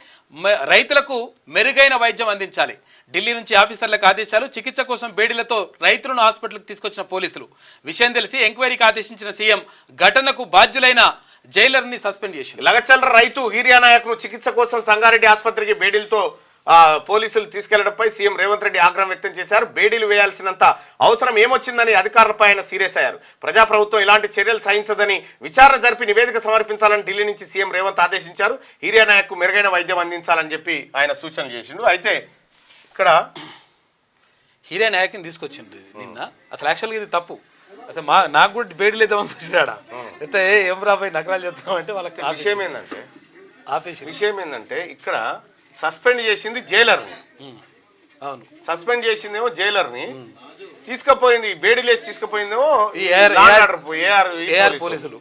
రైతులకు మెరుగైన వైద్యం అందించాలి. ఢిల్లీ నుంచి ఆఫీసర్లకు ఆదేశాలు. చికిత్స కోసం బేడీలతో రైతులను హాస్పిటల్కి తీసుకొచ్చిన పోలీసులు. విషయం తెలిసి ఎంక్వైరీకి ఆదేశించిన సీఎం ఘటనకు బాధ్యులైన జైలర్ని సస్పెండ్ చేసింది. లగచల్ర రైతు హీరియా నాయక్ను చికిత్స కోసం సంగారెడ్డి ఆసుపత్రికి బేడీలతో పోలీసులు తీసుకెళ్లడంపై సీఎం రేవంత్ రెడ్డి ఆగ్రహం వ్యక్తం చేశారు. బేడీలు వేయాల్సినంత అవసరం ఏమొచ్చిందని అధికారులపై ఆయన సీరియస్ అయ్యారు. ప్రజాప్రభుత్వం ఇలాంటి చర్యలు సహించదని విచారణ జరిపి నివేదిక సమర్పించాలని ఢిల్లీ నుంచి సీఎం రేవంత్ ఆదేశించారు. హీరియా నాయక్కు మెరుగైన వైద్యం అందించాలని చెప్పి ఆయన సూచనలు చేసిండు. అయితే ఇక్కడ హీరియా నాయక్ని తీసుకొచ్చిండు నిన్న. అసలు యాక్చువల్గా ఇది తప్పు. అసలు నాకు కూడా బేడీలు అయితే చూసినాడా అయితే ఏం రాబోయే నకరాలు చెప్తాం అంటే వాళ్ళకి విషయం ఏంటంటే ఇక్కడ సస్పెండ్ చేసింది జైలర్ని. అవును, సస్పెండ్ చేసిందేమో జైలర్ని, తీసుకుపోయింది బేడీలేసి తీసుకుపోయిందేమో ఏఆర్ పోలీసులు.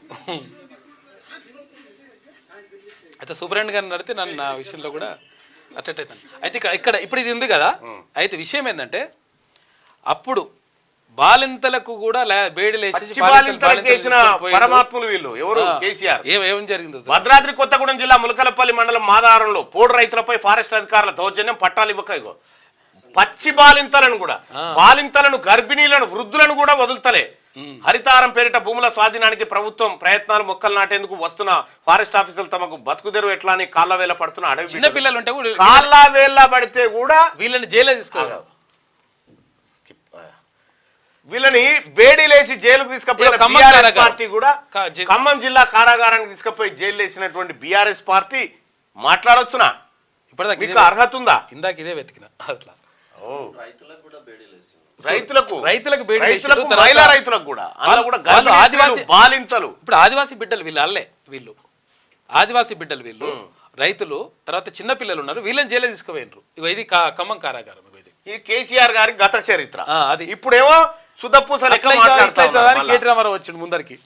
అయితే సూపరింటెండెంట్ గారిని నడితే నన్ను నా విషయంలో కూడా అట్టయితాను. అయితే ఇక్కడ ఇప్పుడు ఇది ఉంది కదా. అయితే విషయం ఏంటంటే అప్పుడు బాలింతలకు కూడా పరమాత్ములు వీళ్ళు ఎవరు కేసీఆర్. ఏం జరిగింది? భద్రాద్రి కొత్తగూడెం జిల్లా ములకలపల్లి మండలం మాదారంలో పోడు రైతులపై ఫారెస్ట్ అధికారుల దౌర్జన్యం. పట్టాలు ఇవ్వక పచ్చి బాలింతలను కూడా, బాలింతలను, గర్భిణీలను, వృద్ధులను కూడా వదులుతలే. హరితారం పేరిట భూముల స్వాధీనానికి ప్రభుత్వం ప్రయత్నాలు. మొక్కలు నాటేందుకు వస్తున్న ఫారెస్ట్ ఆఫీసర్లు తమకు బతుకుదెరువు ఎట్లా అని కాళ్ళ వేళ పడుతున్న అడవి చిన్న పిల్లలు ఉంటే కాళ్ళ వేళ పడితే కూడా వీళ్ళని జైలు తీసుకోవాలి. వీళ్ళని బేడీలేసి జైలుకు తీసుకుపోయిన బీఆర్ఎస్ పార్టీ కూడా ఖమ్మం జిల్లా కారాగారానికి తీసుకుపోయి జైలు వేసినటువంటి బీఆర్ఎస్ పార్టీ మాట్లాడొచ్చునా? ఇప్పటిదాకా అర్హత ఉందా? ఇందాక ఇదే వెతికిన. అట్లా రైతులకు మహిళా రైతులకు కూడా బాలింతలు. ఇప్పుడు ఆదివాసీ బిడ్డలు వీళ్ళు అల్లే, వీళ్ళు ఆదివాసీ బిడ్డలు, వీళ్ళు రైతులు, తర్వాత చిన్న పిల్లలు ఉన్నారు. వీళ్ళని జైలు తీసుకుపోయినరు. ఇది ఖమ్మం కారాగారం. ఇది కేసీఆర్ గారి గత చరిత్ర. అది ఇప్పుడేమో కేటీ రామారావు వచ్చిండు ముందరికి.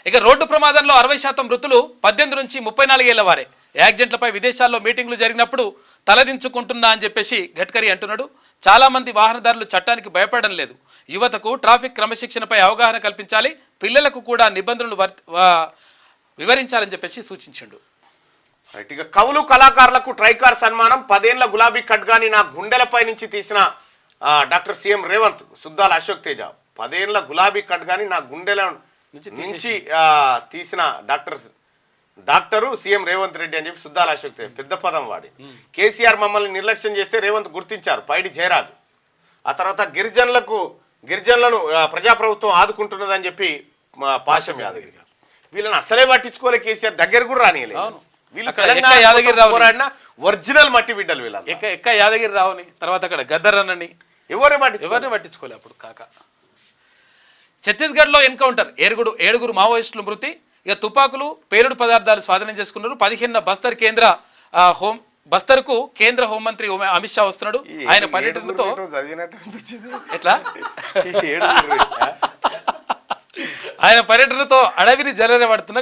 ఇక రోడ్డు ప్రమాదంలో 60% మృతులు 18 నుంచి 34 ఏళ్ల వారే. యాక్సిడెంట్లపై విదేశాల్లో మీటింగ్లు జరిగినప్పుడు తలదించుకుంటున్నా అని చెప్పేసి గడ్కరీ అంటున్నాడు. చాలా మంది వాహనదారులు చట్టానికి భయపడడం లేదు. యువతకు ట్రాఫిక్ క్రమశిక్షణపై అవగాహన కల్పించాలి. పిల్లలకు కూడా నిబంధనలు వివరించాలని చెప్పేసి సూచించిండు. కవులు కళాకారులకు ట్రైకార్ సన్మానం. 10 ఏళ్ల గులాబీ ఖడ్గాని నా గుండెలపై నుంచి తీసిన డాక్టర్ సీఎం రేవంత్. సుద్దాల అశోక్ తేజ. 10 ఏళ్ల గులాబీ ఖడ్గాని నా గుండెల నుంచి తీసిన డాక్టరు సీఎం రేవంత్ రెడ్డి అని చెప్పి సుద్దాల అశోక్ తేజ పెద్ద పదం వాడి. కేసీఆర్ మమ్మల్ని నిర్లక్ష్యం చేస్తే రేవంత్ గుర్తించారు. పైడి జయరాజు. ఆ తర్వాత గిరిజనులను ప్రజాప్రభుత్వం ఆదుకుంటున్నదని చెప్పి పాశం యాదగిరి గారు. వీళ్ళని అసలే పట్టించుకోలే కేసీఆర్, దగ్గర కూడా రానియలేదు. వీళ్ళు అక్కడ తెలంగాణ ఎక్క యాదగిరి కోసం రావుని. పోరాడిన ఒరిజినల్ మట్టి బిడ్డలు వీళ్ళ ఎక్క యాదగిరి రావుని, తర్వాత అక్కడ గద్దరన్నని ఎవరిని పట్టించుకోలే అప్పుడు కాక. ఛత్తీస్గఢ్లో ఎన్కౌంటర్, ఏడుగురు మావోయిస్టులు మృతి. ఇక తుపాకులు, పేలుడు పదార్థాలు స్వాధీనం చేసుకున్నారు. 15 బస్తర్కు కేంద్ర హోంమంత్రి అమిత్ షా వస్తున్నాడు. ఆయన పర్యటనతో ఎట్లా ఆయన పర్యటనతో అడవిని జలరబడుతున్న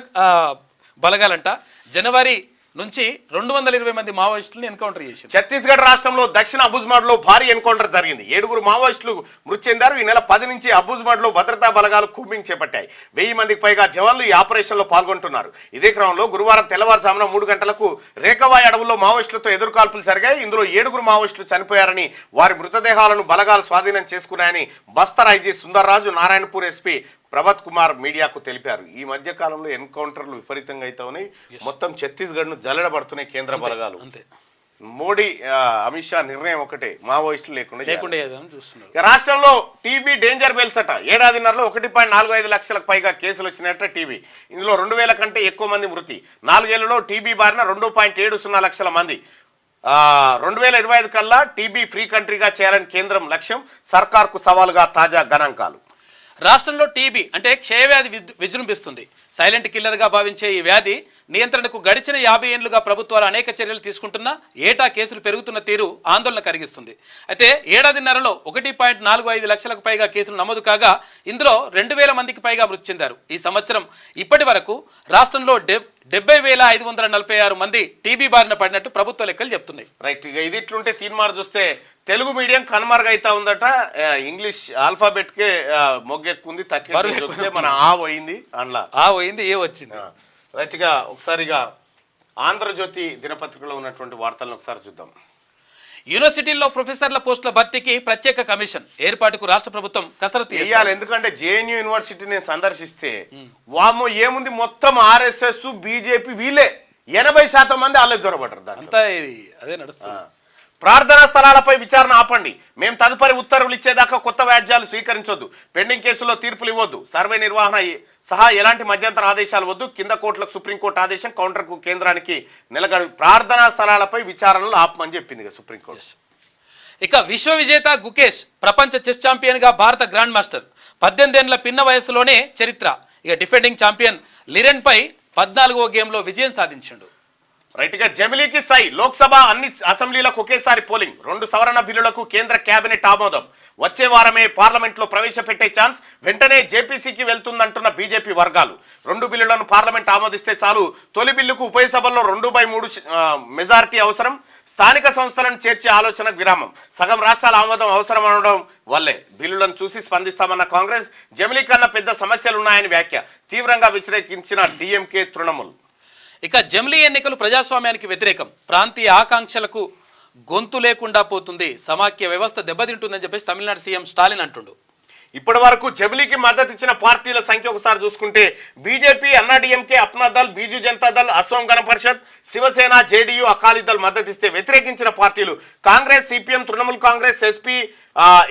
బలగాలంట. జనవరి నుంచి 220 మంది మావోయిస్టులను ఎన్కౌంటర్ చేశారు. ఛత్తీస్గఢ్ రాష్ట్రంలో దక్షిణ అబుజ్మాడ్ లో భారీ ఎన్కౌంటర్ జరిగింది. 7 మావోయిస్టులు మృతి చెందారు. ఈ నెల 10 నుంచి అబుజ్మాడ్ లో భద్రతా బలగాలు కూంబింగ్ చేపట్టాయి. 1000 మందికి పైగా జవాన్లు ఈ ఆపరేషన్ లో పాల్గొంటున్నారు. ఇదే క్రమంలో గురువారం తెల్లవారుజామున 3 గంటలకు రేకవాయి అడవుల్లో మావోయిస్టులతో ఎదురుకాల్పులు జరిగాయి. ఇందులో 7 మావోయిస్టులు చనిపోయారని, వారి మృతదేహాలను బలగాలు స్వాధీనం చేసుకున్నాయని బస్తర్ ఐజీ సుందర్రాజు, నారాయణపూర్ ఎస్పీ ప్రభత్ కుమార్ మీడియాకు తెలిపారు. ఈ మధ్య కాలంలో ఎన్కౌంటర్లు విపరీతంగా అయితే ఉన్నాయి. మొత్తం ఛత్తీస్గఢ్ను జల్లెడబడుతున్నాయి కేంద్ర బలగాలు. మోడీ అమిత్ షా నిర్ణయం ఒకటే, మావోయిస్టులు లేకుండా చూస్తున్నారు. రాష్ట్రంలో టీబీ డేంజర్ బెల్స్ అట. ఏడాదిన్నరలో 1.45 లక్షలకు పైగా కేసులు వచ్చినట్ట టీబీ. ఇందులో 2000 కంటే ఎక్కువ మంది మృతి. 4 ఏళ్లలో టీబీ బారిన 2.70 లక్షల మంది. 2025 కల్లా టీబీ ఫ్రీ కంట్రీగా చేయాలని కేంద్రం లక్ష్యం. సర్కార్కు సవాలుగా తాజా గణాంకాలు. రాష్ట్రంలో టీబీ అంటే క్షయవ్యాధి విజృంభిస్తుంది. సైలెంట్ కిల్లర్గా భావించే ఈ వ్యాధి నియంత్రణకు గడిచిన 50 ఏళ్లుగా ప్రభుత్వాలు అనేక చర్యలు తీసుకుంటున్నా ఏటా కేసులు పెరుగుతున్న తీరు ఆందోళన కలిగిస్తుంది. అయితే ఏడాదిన్నరలో 1.45 లక్షలకు పైగా కేసులు నమోదు కాగా ఇందులో 2000 మందికి పైగా మృతి చెందారు. ఈ సంవత్సరం ఇప్పటి వరకు రాష్ట్రంలో 70,546 మంది టీబీ బారిన పడినట్టు ప్రభుత్వ లెక్కలు చెప్తున్నాయి. రైట్, ఇక ఇది ఇట్లుంటే తీర్మార్ చూస్తే తెలుగు మీడియం కనుమరుగైతా ఉందట. ఇంగ్లీష్ ఆల్ఫాబెట్ కే మొగ్గెక్కుంది, తక్కువ మన పోయింది, అందులో పోయింది, ఏ వచ్చింది. రైట్గా ఒకసారిగా ఆంధ్రజ్యోతి దినపత్రికలో ఉన్నటువంటి వార్తలను ఒకసారి చూద్దాం. యూనివర్సిటీల్లో ప్రొఫెసర్ల పోస్టుల భర్తీకి ప్రత్యేక కమిషన్ ఏర్పాటుకు రాష్ట్ర ప్రభుత్వం కసరత్తు చేయాలి. ఎందుకంటే జేఎన్యూ యూనివర్సిటీని సందర్శిస్తే వామో ఏముంది, మొత్తం ఆర్ఎస్ఎస్ బీజేపీ వీళ్ళే 80% మంది వాళ్ళే జ్వరపడ్డారు. అంతా అదే నడుస్తుంది. ప్రార్థనా స్థలాలపై విచారణ ఆపండి, మేము తదుపరి ఉత్తర్వులు ఇచ్చేదాకా కొత్త వ్యాజ్యాలు స్వీకరించొద్దు, పెండింగ్ కేసుల్లో తీర్పులు ఇవ్వద్దు, సర్వే నిర్వహణ సహా ఎలాంటి మధ్యంతర ఆదేశాలు వద్దు, కింద కోర్టులకు సుప్రీంకోర్టు ఆదేశం, కౌంటర్కు కేంద్రానికి నెలగడు. ప్రార్థనా స్థలాలపై విచారణలు ఆపమని చెప్పింది సుప్రీంకోర్టు. ఇక విశ్వ విజేత గుకేష్ ప్రపంచ చెస్ ఛాంపియన్ గా భారత గ్రాండ్ మాస్టర్. 18 ఏళ్ల పిన్న వయసులోనే చరిత్ర. ఇక డిఫెండింగ్ ఛాంపియన్ లిరెన్ పై 14వ గేమ్లో విజయం సాధించాడు. రైట్ గా జమిలీకి సై. లోక్సభ అన్ని అసెంబ్లీలకు ఒకేసారి పోలింగ్. 2 సవరణ బిల్లులకు కేంద్ర కేబినెట్ ఆమోదం. వచ్చే వారమే పార్లమెంట్ లో ప్రవేశపెట్టే ఛాన్స్. వెంటనే జేపీసీకి వెళ్తుందంటున్న బీజేపీ వర్గాలు. 2 బిల్లులను పార్లమెంట్ ఆమోదిస్తే చాలు. తొలి బిల్లుకు ఉభయ సభల్లో 2/3 మెజారిటీ అవసరం. స్థానిక సంస్థలను చేర్చే ఆలోచనకు విరామం. సగం రాష్ట్రాల ఆమోదం అవసరం అనడం వల్లే బిల్లులను చూసి స్పందిస్తామన్న కాంగ్రెస్. జమిలీ కన్నా పెద్ద సమస్యలున్నాయని వ్యాఖ్య. తీవ్రంగా వ్యతిరేకించిన డిఎంకే, తృణమూల్. ఇక జమిలీ ఎన్నికలు ప్రజాస్వామ్యానికి వ్యతిరేకం. ప్రాంతీయ ఆకాంక్షలకు గొంతు లేకుండా పోతుంది. సమాఖ్య వ్యవస్థ దెబ్బతింటుందని చెప్పేసి తమిళనాడు సీఎం స్టాలిన్ అంటుండు. ఇప్పటి వరకు జమిలీకి మద్దతు ఇచ్చిన పార్టీల సంఖ్య ఒకసారి చూసుకుంటే బీజేపీ, అన్నాడీఎంకే, అప్నా దళ్, బీజు జనతా దళ్, అసోం గణ పరిషత్, శివసేన, జేడీయూ, అకాలీ దళ్ మద్దతిస్తే వెతిరేకించిన పార్టీలు Congress, CPM, Trinamool Congress, SP,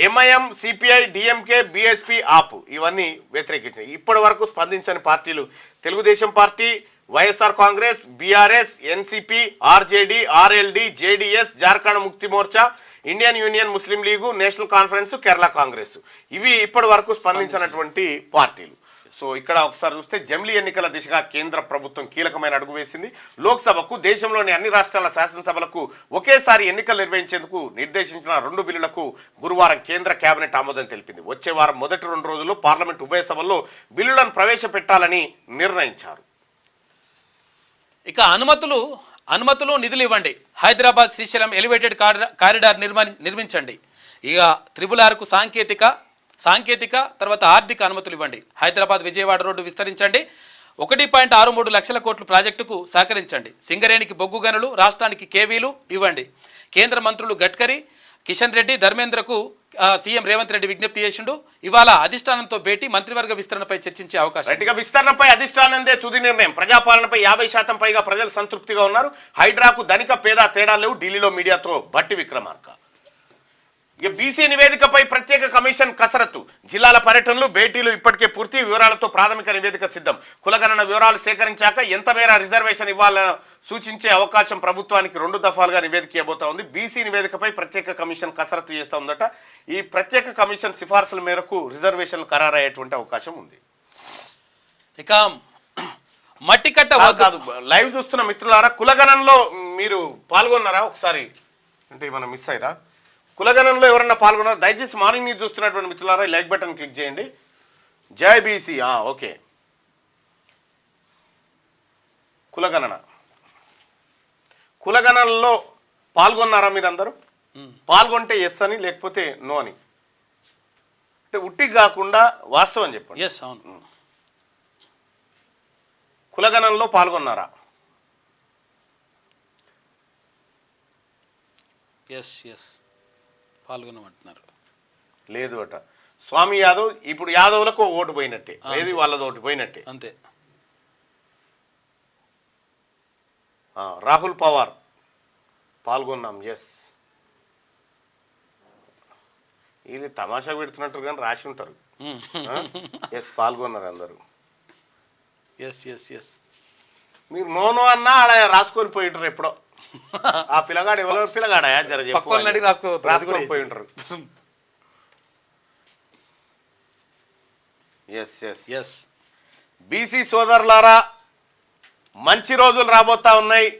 MIM, CPI, DMK, BSP, AAP ఇవన్నీ వ్యతిరేకించాయి. ఇప్పటి వరకు స్పందించని పార్టీలు Telugu Desam party, YSR Congress, BRS, NCP, RJD, RLD, JDS, Jharkhand Mukti Morcha, Indian Union Muslim league, National Conference, Kerala Congress. ఇవి ఇప్పటి వరకు స్పందించినటువంటి పార్టీలు. సో ఇక్కడ ఒకసారి చూస్తే జమిలీ ఎన్నికల దిశగా కేంద్ర ప్రభుత్వం కీలకమైన అడుగు వేసింది. లోక్సభకు, దేశంలోని అన్ని రాష్ట్రాల శాసనసభలకు ఒకేసారి ఎన్నికలు నిర్వహించేందుకు నిర్దేశించిన 2 బిల్లులకు గురువారం కేంద్ర కేబినెట్ ఆమోదం తెలిపింది. వచ్చే వారం మొదటి 2 రోజుల్లో పార్లమెంట్ ఉభయ సభల్లో బిల్లులను ప్రవేశపెట్టాలని నిర్ణయించారు. ఇక అనుమతులు నిధులు ఇవ్వండి. హైదరాబాద్ శ్రీశైలం ఎలివేటెడ్ కారిడార్ నిర్మించండి. ఇక RRRకు సాంకేతిక తర్వాత ఆర్థిక అనుమతులు ఇవ్వండి. హైదరాబాద్ విజయవాడ రోడ్డు విస్తరించండి. 1.63 లక్షల కోట్ల ప్రాజెక్టుకు సహకరించండి. సింగరేణికి బొగ్గు గనులు, రాష్ట్రానికి కేవీలు ఇవ్వండి. కేంద్ర మంత్రులు గడ్కరీ, కిషన్ రెడ్డి, ధర్మేంద్రకు సీఎం రేవంత్ రెడ్డి విజ్ఞప్తి చేసిండు. ఇవాళ అధిష్టానంతో భేటీ, మంత్రివర్గ విస్తరణపై చర్చించే అవకాశం. విస్తరణపై అధిష్టానందే తుది నిర్ణయం. ప్రజాపాలనపై 50% పైగా ప్రజలు సంతృప్తిగా ఉన్నారు. హైడ్రాకు ధనిక పేద తేడా లేవు. ఢిల్లీలో మీడియాతో భట్టి విక్రమార్క. ఇక బీసీ నివేదికపై ప్రత్యేక కమిషన్ కసరత్తు. జిల్లాల పర్యటనలు, భేటీలు ఇప్పటికే పూర్తి. వివరాలతో ప్రాథమిక నివేదిక సిద్ధం. కులగణన వివరాలు సేకరించాక ఎంత మేర రిజర్వేషన్ ఇవ్వాలని సూచించే అవకాశం ప్రభుత్వానికి 2 దఫాలుగా నివేదిక ఇవ్వబోతా ఉంది. బీసీ నివేదికపై ప్రత్యేక కమిషన్ కసరత్తు చేస్తూ ఉందట. ఈ ప్రత్యేక కమిషన్ సిఫార్సుల మేరకు రిజర్వేషన్లు ఖరారయ్యేటువంటి అవకాశం ఉంది. ఇక మట్టి కట్ట కాదు, లైవ్ చూస్తున్న మిత్రులారా, కులగణనలో మీరు పాల్గొన్నారా? ఒకసారి అంటే మనం మిస్ అయ్యారా? కులగణనలో ఎవరన్నా పాల్గొన్నారా? దయచేసి మార్నింగ్ న్యూస్ చూస్తున్నటువంటి మిత్రులారా లైక్ బటన్ క్లిక్ చేయండి. జై బీసీ. ఓకే, కులగణనలో పాల్గొన్నారా మీరందరూ? పాల్గొంటే ఎస్ అని, లేకపోతే నో అని. అంటే ఉట్టి కాకుండా వాస్తవం చెప్పండి. ఎస్, అవును. కులగణనలో పాల్గొన్నారా? ఎస్ ఎస్ పాల్గొనమంటున్నారు. లేదు అట. స్వామి యాదవ్, ఇప్పుడు యాదవ్లకు ఓటు పోయినట్టే, ఏది వాళ్ళది ఓటు పోయినట్టే అంతే. రాహుల్ పవార్ పాల్గొన్నాం. ఎస్, ఇది తమాషా పెడుతున్నట్టు కానీ రాసి ఉంటారు. ఎస్, పాల్గొన్నారు అందరూ. ఎస్ ఎస్ ఎస్ మీరు నోనో అన్నా ఆడ రాసుకొని పోయి ఉంటారు ఎప్పుడో. ఆ పిల్లగాడు ఎవరో పిల్లగాడా జర రాసుకొని పోయి ఉంటారు. ఎస్ ఎస్ ఎస్ బీసీ సోదరులారా, మంచి రోజులు రాబోతా ఉన్నాయి.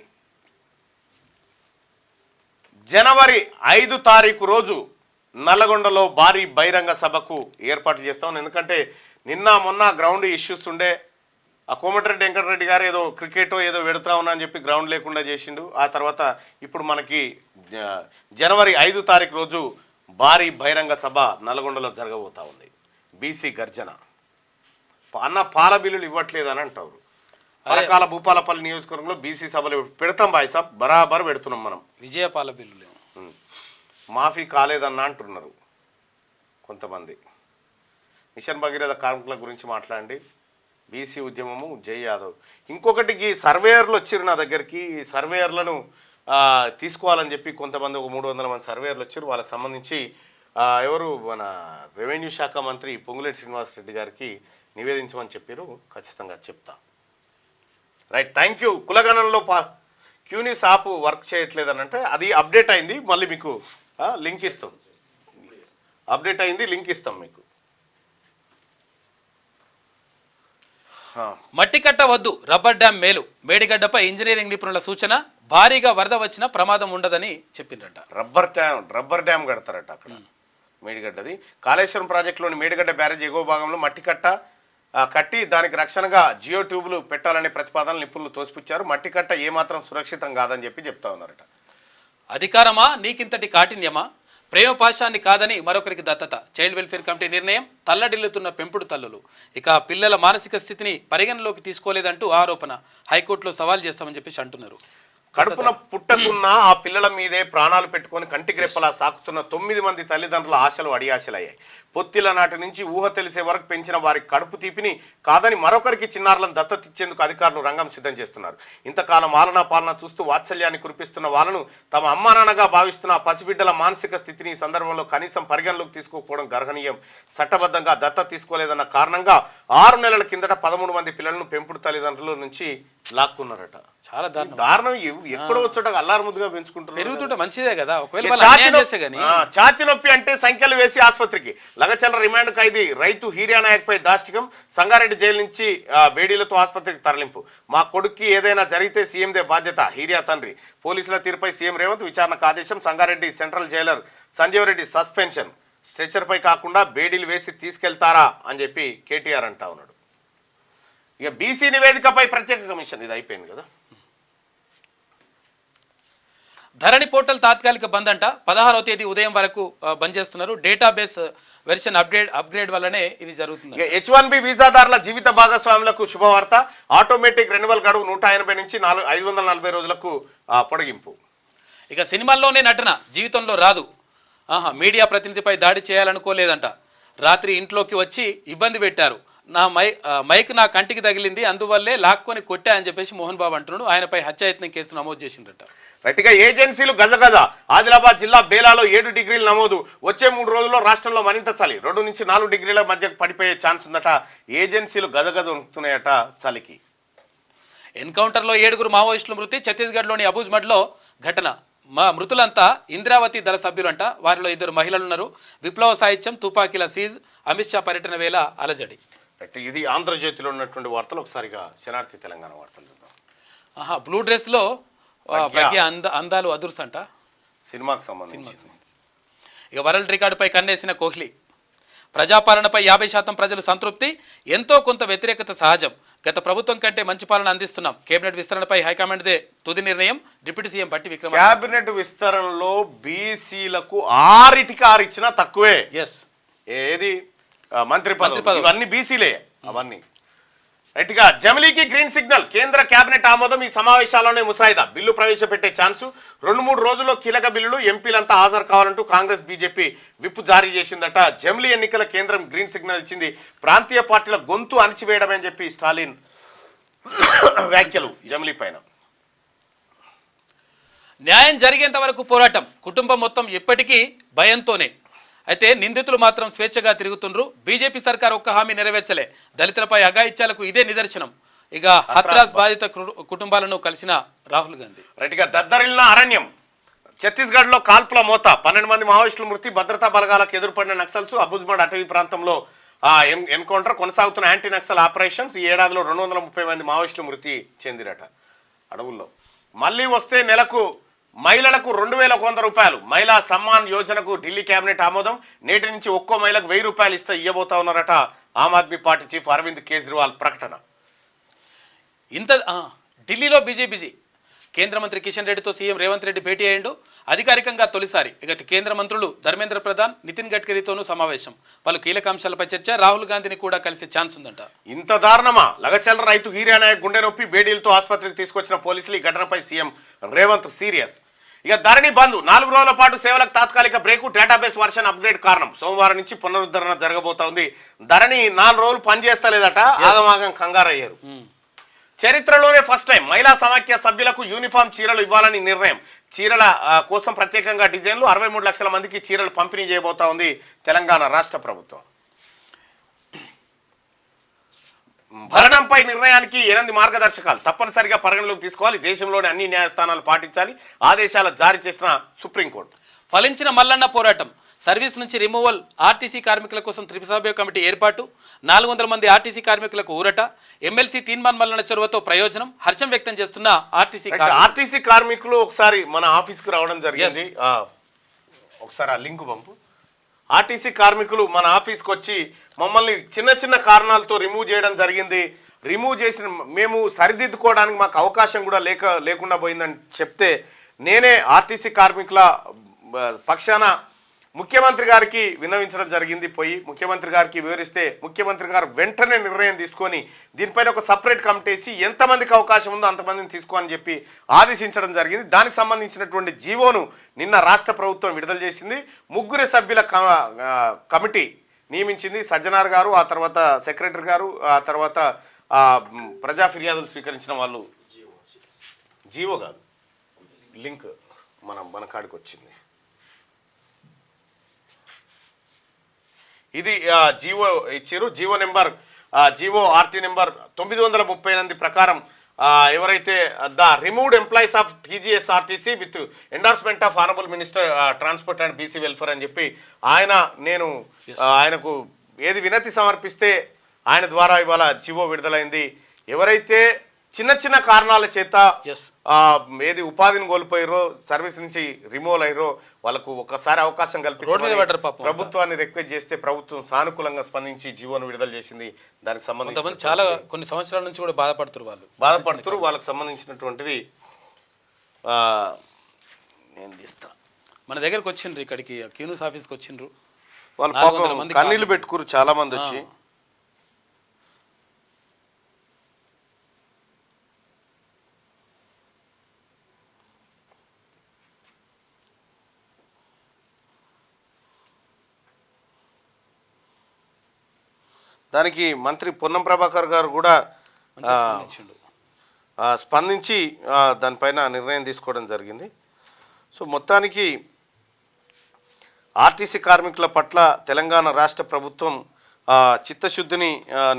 జనవరి 5 తారీఖు రోజు నల్లగొండలో భారీ బహిరంగ సభకు ఏర్పాట్లు చేస్తాం. ఎందుకంటే నిన్న మొన్న గ్రౌండ్ ఇష్యూస్ ఉండే. ఆ కోమటిరెడ్డి వెంకటరెడ్డి గారు ఏదో క్రికెట్ ఏదో పెడతా ఉన్నా అని చెప్పి గ్రౌండ్ లేకుండా చేసిండు. ఆ తర్వాత ఇప్పుడు మనకి జనవరి 5 తారీఖు రోజు భారీ బహిరంగ సభ నల్గొండలో జరగబోతా ఉంది. బీసీ గర్జన. అన్న పాల బిల్లులు ఇవ్వట్లేదని అంటారు. పరకాల భూపాలపల్లి నియోజకవర్గంలో బీసీ సభలు పెడతాం బాయ్ సాబ్, బరాబర్ పెడుతున్నాం మనం. విజయపాల బిల్లులు మాఫీ కాలేదన్న అంటున్నారు కొంతమంది. మిషన్ భగీరథ కార్మికుల గురించి మాట్లాడండి. బీసీ ఉద్యమము, జై యాదవ్. ఇంకొకటికి సర్వేయర్లు వచ్చారు నా దగ్గరికి. ఈ సర్వేయర్లను తీసుకోవాలని చెప్పి కొంతమంది, ఒక 300 మంది సర్వేయర్లు వచ్చారు. వాళ్ళకి సంబంధించి ఎవరు మన రెవెన్యూ శాఖ మంత్రి పొంగులేటి శ్రీనివాసరెడ్డి గారికి నివేదించమని చెప్పారు. ఖచ్చితంగా చెప్తా. Right, thank you. కులగణనలో క్యూనిస్ యాప్ వర్క్ చేయట్లేదని అంటే అది అప్డేట్ అయింది. మళ్ళీ మీకు లింక్ ఇస్తాం. అప్డేట్ అయింది, లింక్ ఇస్తాం మీకు. మట్టి కట్ట వద్దు, రబ్బర్ డ్యాం మేలు. మేడిగడ్డపై ఇంజనీరింగ్ నిపుణుల సూచన. భారీగా వరద వచ్చినా ప్రమాదం ఉండదని చెప్పిండ్రట. రబ్బర్ డ్యాం కడతారట అక్కడ మేడిగడ్డది. కాళేశ్వరం ప్రాజెక్టులోని మేడిగడ్డ బ్యారేజ్ ఎగువ భాగంలో మట్టి కట్ట కట్టి దానికి రక్షణగా జియో ట్యూబ్లు పెట్టాలనే ప్రతిపాదనలు నిపుణులు తోసిపుచ్చారు. మట్టి కట్ట ఏమాత్రం సురక్షితం కాదని చెప్పి చెప్తా ఉన్నారట. అధికారమా నీకింతటి కాఠిన్యమా? ప్రేమ పాశాన్ని కాదని మరొకరికి దత్తత. చైల్డ్ వెల్ఫేర్ కమిటీ నిర్ణయం. తల్లడిల్లుతున్న పెంపుడు తల్లులు. ఇక పిల్లల మానసిక స్థితిని పరిగణలోకి తీసుకోలేదంటూ ఆరోపణ. హైకోర్టులో సవాల్ చేస్తామని చెప్పేసి అంటున్నారు. కడుపున పుట్టకున్న ఆ పిల్లల మీదే ప్రాణాలు పెట్టుకొని కంటికి రెప్పలా సాకుతున్న 9 మంది తల్లిదండ్రుల ఆశలు అడియాశలయ్యాయి. పొత్తిల నాటి నుంచి ఊహ తెలిసే వరకు పెంచిన వారి కడుపు తీపిని కాదని మరొకరికి చిన్నారులను దత్తతిచ్చేందుకు అధికారులు రంగం సిద్ధం చేస్తున్నారు. ఇంతకాలం ఆలనా పాలన చూస్తూ వాత్సల్యాన్ని కురిపిస్తున్న వాళ్ళను తమ అమ్మానాన్నగా భావిస్తున్న పసిబిడ్డల మానసిక స్థితిని ఈ సందర్భంలో కనీసం పరిగణలోకి తీసుకోకపోవడం గర్హనీయం. చట్టబద్ధంగా దత్తత తీసుకోలేదన్న కారణంగా 6 నెలల కిందట 13 మంది పిల్లలను పెంపుడు తల్లిదండ్రుల నుంచి లాక్కున్నారట. చాలా దారుణం. ఎక్కడో వచ్చాక అల్లారు ముద్దుగా పెంచుకుంటున్నారు. పెరుగుతుంటే మంచిదే కదా. ఛాతి నొప్పి అంటే సంఖ్యలు వేసి ఆసుపత్రికి. లగచల రిమాండ్ ఖైదీ రైతు హీరియా నాయక్పై దాష్టికం. సంగారెడ్డి జైలు నుంచి బేడీలతో ఆసుపత్రికి తరలింపు. మా కొడుక్కి ఏదైనా జరిగితే సీఎందే బాధ్యత. హీరియా తండ్రి. పోలీసుల తీరుపై సీఎం రేవంత్ విచారణకు ఆదేశం. Sangareddy central jailer Sanjeev Reddy suspension. Stretcher పై కాకుండా బేడీలు వేసి తీసుకెళ్తారా అని చెప్పి కేటీఆర్ అంటా ఉన్నాడు. ఇక బీసీ నివేదికపై ప్రత్యేక కమిషన్, ఇది అయిపోయింది కదా. ధరణి పోర్టల్ తాత్కాలిక బంద్ అంట. 16వ తేదీ ఉదయం వరకు బంద్ చేస్తున్నారు. డేటాబేస్ వెర్షన్ అప్గ్రేడ్ వల్లనే ఇది జరుగుతుంది. H1B వీసాదారుల జీవిత భాగస్వాములకు శుభవార్త. ఆటోమేటిక్ రెన్యువల్ గడువు 180 నుంచి 540 రోజులకు పొడిగింపు. ఇక సినిమాల్లోనే నటన, జీవితంలో రాదు. మీడియా ప్రతినిధిపై దాడి చేయాలనుకోలేదంట. రాత్రి ఇంట్లోకి వచ్చి ఇబ్బంది పెట్టారు. నా మైక్ నా కంటికి తగిలింది, అందువల్లే లాక్కొని కొట్టా అని చెప్పేసి మోహన్ బాబు అంటున్నాడు. ఆయనపై హత్యాయత్నం కేసు నమోదు చేసిందట. రైట్గా ఏజెన్సీలు గజగజ. ఆదిలాబాద్ జిల్లా బేలాలో 7 డిగ్రీలు నమోదు. వచ్చే 3 రోజుల్లో రాష్ట్రంలో మరింత చలి. 2 నుంచి 4 డిగ్రీల మధ్య పడిపోయే ఛాన్స్ ఉందట. ఏజెన్సీలు గజగజ ఉంటున్నాయట చలికి. ఎన్కౌంటర్లో 7 మావోయిస్టుల మృతి. ఛత్తీస్గఢ్లోని అబూజ్మడ్లో ఘటన. మృతులంతా ఇంద్రావతి దళ సభ్యులంట. వారిలో 2 మహిళలున్నారు. విప్లవ సాహిత్యం, తుపాకీల సీజ్. అమిత్ షా పర్యటన వేళ అలజడి. ఇది ఆంధ్రజ్యోతిలో ఉన్నటువంటి వార్తలు. ఒకసారిగా శనార్థి తెలంగాణ వార్తలు చూద్దాం. బ్లూ డ్రెస్లో ప్రజ్ఞ అందాలు అదుర్సంట. సినిమాకి సంబంధించి ఇక వరల్డ్ రికార్డుపై కన్నేసిన కోహ్లీ. ప్రజాపాలనపై 50% ప్రజలు సంతృప్తి. ఎంతో కొంత వ్యతిరేకత సహజం. గత ప్రభుత్వం కంటే మంచి పాలన అందిస్తున్నాం. కేబినెట్ విస్తరణపై హైకమాండ్దే తుది నిర్ణయం. డిప్యూటీ సీఎం బట్టి విక్రమ. కేబినెట్ విస్తరణలో బీసీలకు 6 ఇచ్చినా తక్కువే. ఎస్, ఏది మంత్రి పదవి ఇవన్నీ బీసీలే. అవన్నీ రైట్గా. జమిలీకి గ్రీన్ సిగ్నల్. కేంద్ర కేబినెట్ ఆమోదం. ఈ సమావేశాల్లోనే ముసాయిదా. బిల్లు ప్రవేశపెట్టే ఛాన్సు. 2-3 రోజుల్లో కీలక బిల్లులు. ఎంపీలంతా హాజరు కావాలంటూ కాంగ్రెస్ బీజేపీ విప్ జారీ చేసిందట. జమిలీ ఎన్నికల కేంద్రం గ్రీన్ సిగ్నల్ ఇచ్చింది. ప్రాంతీయ పార్టీల గొంతు అణిచివేయడమే అని చెప్పి స్టాలిన్ వ్యాఖ్యలు జమిలీ పైన. న్యాయం జరిగేంత వరకు పోరాటం. కుటుంబం మొత్తం ఎప్పటికీ భయంతోనే. అయితే నిందితులు మాత్రం స్వేచ్ఛగా తిరుగుతుండ్రు. బీజేపీ సర్కార్ ఒక్క హామీ నెరవేర్చలే. దళితులపై అఘాయిత్యాలకు ఇదే నిదర్శనం. ఇక హత్రాస్ బాధిత కుటుంబాలను కలిసిన రాహుల్ గాంధీ. రైట్గా. దద్దరిల్లిన అరణ్యం. ఛత్తీస్గఢ్లో కాల్పుల మోత. 12 మంది మావోయిస్టుల మృతి. భద్రతా బలగాలకు ఎదురుపడిన నక్సల్స్. అబుజ్మడ్ అటవీ ప్రాంతంలో ఎన్కౌంటర్ కొనసాగుతున్న యాంటీ నక్సల్ ఆపరేషన్స్. ఈ ఏడాదిలో 230 మంది మావోయిస్టులు మృతి చెందిరట అడవుల్లో. మళ్ళీ వస్తే నెలకు మహిళలకు 2,100 రూపాయలు. మహిళా సమ్మాన్ యోజనకు ఢిల్లీ కేబినెట్ ఆమోదం. నేటి నుంచి ఒక్కో మహిళకు 1000 రూపాయలు ఇవ్వబోతా ఉన్నారట. ఆమ్ ఆద్మీ పార్టీ చీఫ్ అరవింద్ కేజ్రీవాల్ ప్రకటన. ఢిల్లీలో బిజెపి. కేంద్ర మంత్రి కిషన్ రెడ్డితో సీఎం రేవంత్ రెడ్డి భేటీ అయ్యిండు. అధికారికంగా తొలిసారి. ఇక కేంద్ర మంత్రులు ధర్మేంద్ర ప్రధాన్, నితిన్ గడ్కరీతోనూ సమావేశం. పలు కీలక అంశాలపై చర్చ. రాహుల్ గాంధీని కూడా కలిసే ఛాన్స్ ఉందంట. ఇంత దారుణమా? లగచర్ల రైతు హీరానాయక్ గుండె నొప్పి. బేడీలతో ఆసుపత్రికి తీసుకొచ్చిన పోలీసులు. ఈ ఘటనపై సీఎం రేవంత్ సీరియస్. ఇక ధరణి బంద్. 4 రోజుల పాటు సేవలకు తాత్కాలిక బ్రేకు. డేటాబేస్ వర్షన్ అప్గ్రేడ్ కారణం. సోమవారం నుంచి పునరుద్ధరణ జరగబోతోంది. ధరణి 4 రోజులు పనిచేస్తలేదట. ఆగమాగం కంగారయ్యారు. చరిత్రలోనే ఫస్ట్ టైం మహిళా సమాఖ్య సభ్యులకు యూనిఫామ్ చీరలు ఇవ్వాలని నిర్ణయం. చీరల కోసం ప్రత్యేకంగా డిజైన్లు. 63 లక్షల మందికి చీరలు పంపిణీ చేయబోతా ఉంది తెలంగాణ రాష్ట్ర ప్రభుత్వం. భరణంపై నిర్ణయానికి 8 మార్గదర్శకాలు తప్పనిసరిగా పరిగణలోకి తీసుకోవాలి. దేశంలోని అన్ని న్యాయస్థానాలు పాటించాలి. ఆదేశాలు జారీ చేసిన సుప్రీంకోర్టు. ఫలించిన మల్లన్న పోరాటం. సర్వీస్ నుంచి రిమూవల్. ఆర్టీసీ కార్మికుల కోసం త్రిసభ్య కమిటీ ఏర్పాటు. 400 మంది ఆర్టీసీ కార్మికులకు ఊరట. ఎమ్మెల్సీ తీన్మాన్ మల్లన్న చొరవతో ప్రయోజనం. హర్షం వ్యక్తం చేస్తున్న ఆర్టీసీ కార్మికులు ఒకసారి మన ఆఫీస్కి రావడం జరిగింది. ఒకసారి ఆ లింక్ పంపు. ఆర్టీసీ కార్మికులు మన ఆఫీస్కి వచ్చి మమ్మల్ని చిన్న కారణాలతో రిమూవ్ చేయడం జరిగింది. రిమూవ్ చేసిన మేము సరిదిద్దుకోవడానికి మాకు అవకాశం కూడా లేకుండా పోయిందని చెప్తే నేనే ఆర్టీసీ కార్మికుల పక్షాన ముఖ్యమంత్రి గారికి విన్నవించడం జరిగింది. పోయి ముఖ్యమంత్రి గారికి వివరిస్తే ముఖ్యమంత్రి గారు వెంటనే నిర్ణయం తీసుకొని దీనిపైన ఒక సపరేట్ కమిటీ వేసి ఎంతమందికి అవకాశం ఉందో అంతమందిని తీసుకోని చెప్పి ఆదేశించడం జరిగింది. దానికి సంబంధించినటువంటి జీవోను నిన్న రాష్ట్ర ప్రభుత్వం విడుదల చేసింది. 3 సభ్యుల కమిటీ నియమించింది. సజ్జనార్ గారు, ఆ తర్వాత సెక్రటరీ గారు, ఆ తర్వాత ప్రజా ఫిర్యాదులు స్వీకరించిన వాళ్ళు. జీవో కాదు, లింక్ మన కాడికి వచ్చింది. ఇది జీవో ఇచ్చారు. జీవో ఆర్టీ నెంబర్ 938 ప్రకారం ఎవరైతే the removed employees of TGSRTC with endorsement of honourable minister transport and BC welfare అని చెప్పి ఆయనకు ఏది వినతి సమర్పిస్తే ఆయన ద్వారా ఇవాళ జీవో విడుదలైంది. ఎవరైతే చిన్న కారణాల చేత ఏది ఉపాధిని కోల్పోయారో, సర్వీస్ నుంచి రిమూవ్ అయ్యారో వాళ్ళకు ఒకసారి అవకాశం కల్పించి ప్రభుత్వాన్ని రిక్వెస్ట్ చేస్తే ప్రభుత్వం సానుకూలంగా స్పందించి జీవోను విడుదల చేసింది. దానికి సంబంధించి చాలా కొన్ని సంవత్సరాల నుంచి కూడా బాధపడుతున్నారు. వాళ్ళకి సంబంధించినటువంటిది నేను తీస్తా. మన దగ్గరకు వచ్చిండ్రు, ఇక్కడికి క్యూనూస్ ఆఫీస్కి వచ్చిండ్రు. వాళ్ళు కన్నీళ్ళు పెట్టుకురు చాలా మంది వచ్చి. దానికి మంత్రి పొన్నం ప్రభాకర్ గారు కూడా స్పందించి దానిపైన నిర్ణయం తీసుకోవడం జరిగింది. సో మొత్తానికి ఆర్టీసీ కార్మికుల పట్ల తెలంగాణ రాష్ట్ర ప్రభుత్వం చిత్తశుద్ధిని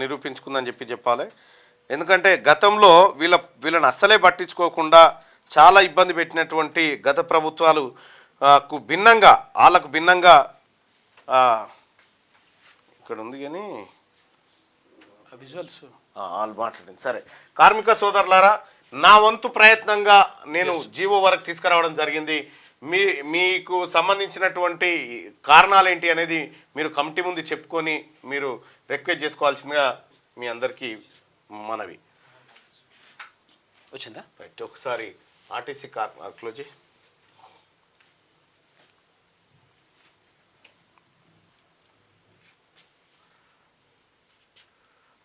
నిరూపించుకుందని చెప్పాలి. ఎందుకంటే గతంలో వీళ్ళని అస్సలే పట్టించుకోకుండా చాలా ఇబ్బంది పెట్టినటువంటి గత ప్రభుత్వాలు వాళ్ళకు భిన్నంగా ఇక్కడ ఉంది కానీ విజువల్స్ వాళ్ళు మాట్లాడింది. సరే కార్మిక సోదరులారా, నా వంతు ప్రయత్నంగా నేను జీవో వరకు తీసుకురావడం జరిగింది. మీకు సంబంధించినటువంటి కారణాలు ఏంటి అనేది మీరు కమిటీ ముందు చెప్పుకొని మీరు రిక్వెస్ట్ చేసుకోవాల్సిందిగా మీ అందరికీ మనవి. వచ్చిందా? రైట్, ఒకసారి ఆర్టీసీ క్లోజ్.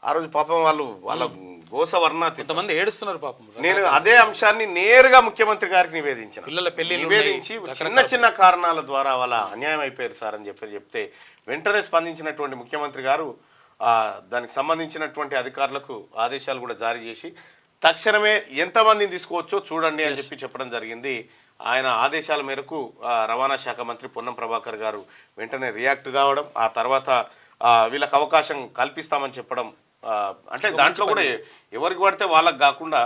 ఆ రోజు పాపం వాళ్ళ గోసవర్ణ కొంతమంది ఏడుస్తున్నారు పాపం. నేను అదే అంశాన్ని నేరుగా ముఖ్యమంత్రి గారికి నివేదించిన. పిల్లల పెళ్లి నివేదించి చిన్న కారణాల ద్వారా వాళ్ళ అన్యాయం అయిపోయారు సార్ అని చెప్తే వెంటనే స్పందించినటువంటి ముఖ్యమంత్రి గారు దానికి సంబంధించినటువంటి అధికారులకు ఆదేశాలు కూడా జారీ చేసి తక్షణమే ఎంతమందిని తీసుకోవచ్చో చూడండి అని చెప్పడం జరిగింది. ఆయన ఆదేశాల మేరకు రవాణా శాఖ మంత్రి పొన్నం ప్రభాకర్ గారు వెంటనే రియాక్ట్ కావడం, ఆ తర్వాత వీళ్ళకి అవకాశం కల్పిస్తామని చెప్పడం. అంటే దాంట్లో కూడా ఎవరికి పడితే వాళ్ళకి కాకుండా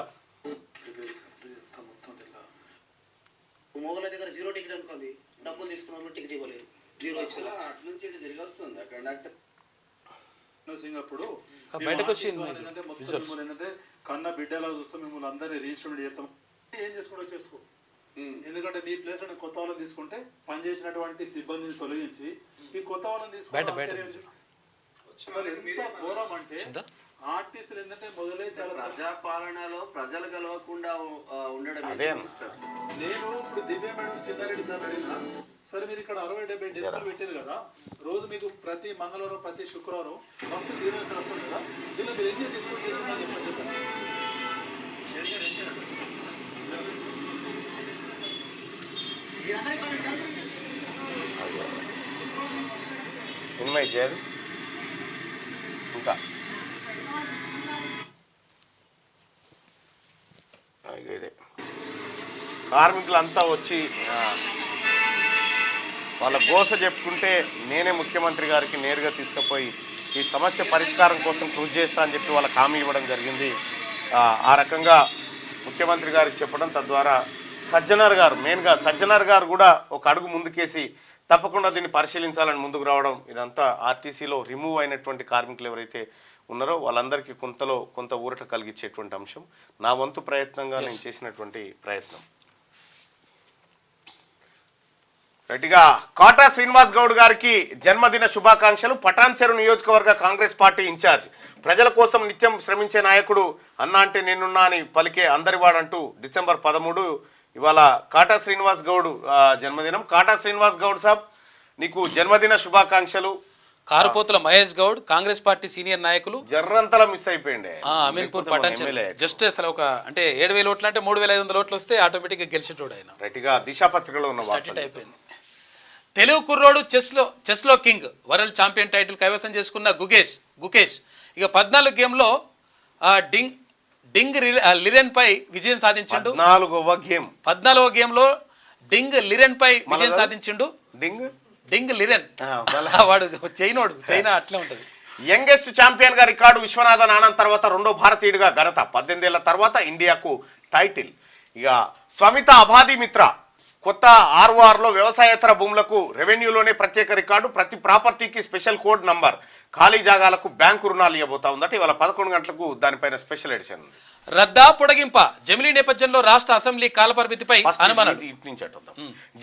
మొగల దగ్గర 0 టికెట్ అనుకోండి, డబ్బులు తీసుకున్న టికెట్ ఇవ్వలేరు. 0 ఇచ్చేలా అటు నుంచి ఇటు తిరిగి వస్తుంది కండక్టర్. అప్పుడు బయటకు వచ్చి ఏంటంటే మొత్తం మిమ్మల్ని ఏంటంటే కన్న బిడ్డలా చూస్తాం, మిమ్మల్ని అందరినీ రిజిస్ట్రేషన్ చేస్తాం. ఏం చేసుకుంటో చేసుకో. ఎందుకంటే మీ ప్లేస్ లో కొత్త వాళ్ళని తీసుకుంటే పనిచేసినటువంటి సిబ్బందిని తొలగించి ఈ కొత్త వాళ్ళని తీసుకుంటే అసలు ఎంత ఘోరం అంటే ఆర్టీసీలు ఏంటంటే మొదలై చాలా ప్రజాపాలనలో ప్రజలు కలవకుండా ఉండడం. నేను ఇప్పుడు దివ్య మేడం చిన్నారెడ్డి సార్ అడిగినా, సరే మీరు ఇక్కడ 60-70 డెస్కులు పెట్టారు కదా, రోజు మీకు ప్రతి మంగళవారం ప్రతి శుక్రవారం మస్తు గ్రీవెన్స్ వస్తుంది కదా, దీనిలో మీరు ఎన్ని డిస్కౌంట్ చేసిందని చెప్పండి. ఇన్వైట్ చేయాలి. ఇంకా ఇదే కార్మికులంతా వచ్చి వాళ్ళ గోస చెప్పుకుంటే నేనే ముఖ్యమంత్రి గారికి నేరుగా తీసుకుపోయి ఈ సమస్య పరిష్కారం కోసం కృషి చేస్తా అని చెప్పి వాళ్ళకి హామీ ఇవ్వడం జరిగింది. ఆ రకంగా ముఖ్యమంత్రి గారికి చెప్పడం, తద్వారా సజ్జనర్ గారు కూడా ఒక అడుగు ముందుకేసి తప్పకుండా దీన్ని పరిశీలించాలని ముందుకు రావడం, ఇదంతా ఆర్టీసీలో రిమూవ్ అయినటువంటి కార్మికులు ఎవరైతే ఉన్నారో వాళ్ళందరికీ కొంత ఊరట కలిగించేటువంటి అంశం. నా వంతు ప్రయత్నంగా నేను చేసినటువంటి ప్రయత్నం. గట్టిగా కాటా శ్రీనివాస్ గౌడ్ గారికి జన్మదిన శుభాకాంక్షలు. పటాన్చెరు నియోజకవర్గ కాంగ్రెస్ పార్టీ ఇన్ఛార్జ్, ప్రజల కోసం నిత్యం శ్రమించే నాయకుడు, అన్న అంటే నేనున్నా అని పలికే అందరివాడంటూ డిసెంబర్ 13 ఇవాళ కాటా శ్రీనివాస్ గౌడ్ జన్మదినం. కాటా శ్రీనివాస్ గౌడ్ సాబ్, నీకు జన్మదిన శుభాకాంక్షలు. కారుపోతుల మహేష్ గౌడ్ కాంగ్రెస్ పార్టీ సీనియర్ నాయకులు జర్రంతలా మిస్ అయిపోయింది. అమీన్పూర్ పటాన్చెరు జస్ట్ అసలు అంటే 7,000 ఓట్లు అంటే 3,500 ఓట్లు వస్తే ఆటోమేటిక్ గా గెలిచేటోడు ఆయన. రైట్గా దిశాపత్రికలో ఉన్న అయిపోయింది. తెలుగు కుర్రోడు చెస్లో కింగ్, వరల్డ్ ఛాంపియన్ టైటిల్ కైవసం చేసుకున్న గుకేష్ ఇక 14 గేమ్లో డింగ్ లిరెన్ పై విజయం సాధించిండు. 14వ గేమ్లో డింగ్ లిరెన్ పై విజయం సాధించిండు. డింగ్ లిరెన్ వాడు చైనా అట్లే ఉంటది. యంగెస్ట్ ఛాంపియన్ గా రికార్డు విశ్వనాథన్ ఆనంద్ తర్వాత రెండో భారతీయుడిగా ఘనత. 18 ఏళ్ల తర్వాత ఇండియాకు టైటిల్. ఇక స్వమిత అబాది మిత్ర కొత్త ఆర్ఓఆర్లో వ్యవసాయేతర భూములకు రెవెన్యూలోనే ప్రత్యేక రికార్డు. ప్రతి ప్రాపర్టీకి స్పెషల్ కోడ్ నంబర్. ఖాళీ జాగాలకు బ్యాంకు రుణాలు ఇవ్వబోతా ఉందట. ఇవాళ 11 గంటలకు దానిపైన స్పెషల్ ఎడిషన్ ఉంది. రద్దా పొడిగింప, జమిలీ నేపథ్యంలో రాష్ట్ర అసెంబ్లీ కాలపరిమితిపై అనుమానం.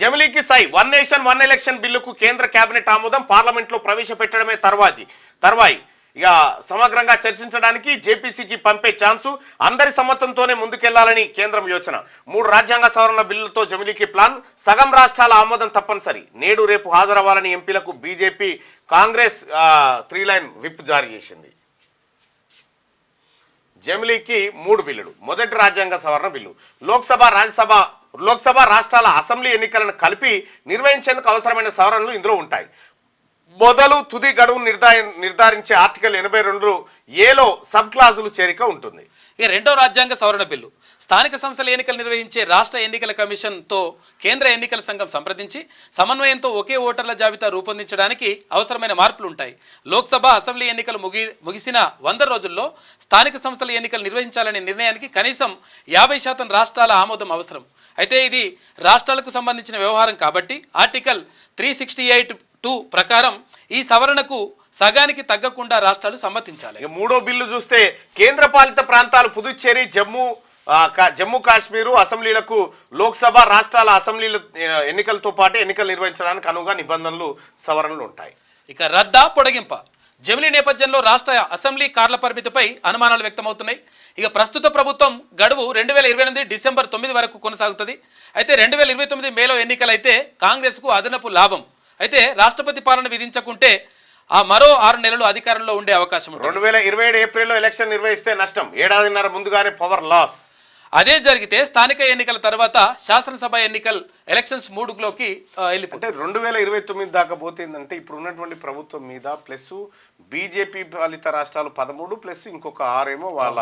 జమిలీకి సై, వన్ నేషన్ వన్ ఎలక్షన్ బిల్లుకు కేంద్ర కేబినెట్ ఆమోదం. పార్లమెంట్ లో ప్రవేశపెట్టడమే తర్వాయి. ఇక సమగ్రంగా చర్చించడానికి జేపీసీకి పంపే ఛాన్సు. అందరి సమ్మతంతోనే ముందుకెళ్లాలని కేంద్రం యోచన. 3 రాజ్యాంగ సవరణ బిల్లులతో జమిలీకి ప్లాన్. సగం రాష్ట్రాల ఆమోదం తప్పనిసరి. నేడు రేపు హాజరవ్వాలని ఎంపీలకు బీజేపీ కాంగ్రెస్ 3 లైన్ విప్ జారీ చేసింది. జమిలీకి 3 బిల్లులు. మొదటి రాజ్యాంగ సవరణ బిల్లు. లోక్సభ రాష్ట్రాల అసెంబ్లీ ఎన్నికలను కలిపి నిర్వహించేందుకు అవసరమైన సవరణలు ఇందులో ఉంటాయి. మొదలు తుది గడువు నిర్ధారించే ఆర్టికల్ 82 ఏలో సబ్ క్లాజులు చేరిక ఉంటుంది. ఇక రెండో రాజ్యాంగ సవరణ బిల్లు స్థానిక సంస్థల ఎన్నికలు నిర్వహించే రాష్ట్ర ఎన్నికల కమిషన్తో కేంద్ర ఎన్నికల సంఘం సంప్రదించి సమన్వయంతో ఒకే ఓటర్ల జాబితా రూపొందించడానికి అవసరమైన మార్పులు ఉంటాయి. లోక్సభ అసెంబ్లీ ఎన్నికలు ముగిసిన 100 రోజుల్లో స్థానిక సంస్థల ఎన్నికలు నిర్వహించాలనే నిర్ణయానికి కనీసం 50% రాష్ట్రాల ఆమోదం అవసరం. అయితే ఇది రాష్ట్రాలకు సంబంధించిన వ్యవహారం కాబట్టి ఆర్టికల్ 368(2) ప్రకారం ఈ సవరణకు సగానికి తగ్గకుండా రాష్ట్రాలు సమ్మతించాలి. మూడో బిల్లు చూస్తే కేంద్ర పాలిత ప్రాంతాలు పుదుచ్చేరి, జమ్మూ కాశ్మీరు అసెంబ్లీలకు లోక్సభ రాష్ట్రాల అసెంబ్లీల ఎన్నికలతో పాటు ఎన్నికలు నిర్వహించడానికి అనువుగా నిబంధనలు సవరణలు ఉంటాయి. ఇక రద్దా పొడిగింప జమిలీ నేపథ్యంలో రాష్ట్ర అసెంబ్లీ కార్ల పరిమితిపై అనుమానాలు వ్యక్తమవుతున్నాయి. ఇక ప్రస్తుత ప్రభుత్వం గడువు 2028 డిసెంబర్ 9 వరకు కొనసాగుతుంది. అయితే 2029 మేలో ఎన్నికలైతే కాంగ్రెస్కు అదనపు లాభం. అయితే రాష్ట్రపతి పాలన విధించకుంటే ఆ మరో 6 నెలలు అధికారంలో ఉండే అవకాశం ఉంది. 2027 ఏప్రిల్లో ఎలక్షన్ నిర్వహిస్తే నష్టం, ఏడాదిన్నర ముందుగానే పవర్ లాస్. అదే జరిగితే స్థానిక ఎన్నికల తర్వాత శాసనసభ ఎలక్షన్స్ 3లోకి వెళ్ళిపోతే 2029 దాకా పోతుందంటే ఇప్పుడు ఉన్నటువంటి ప్రభుత్వం మీద ప్లస్ బీజేపీ పాలిత రాష్ట్రాలు 13 ప్లస్ ఇంకొక 6 ఏమో వాళ్ళ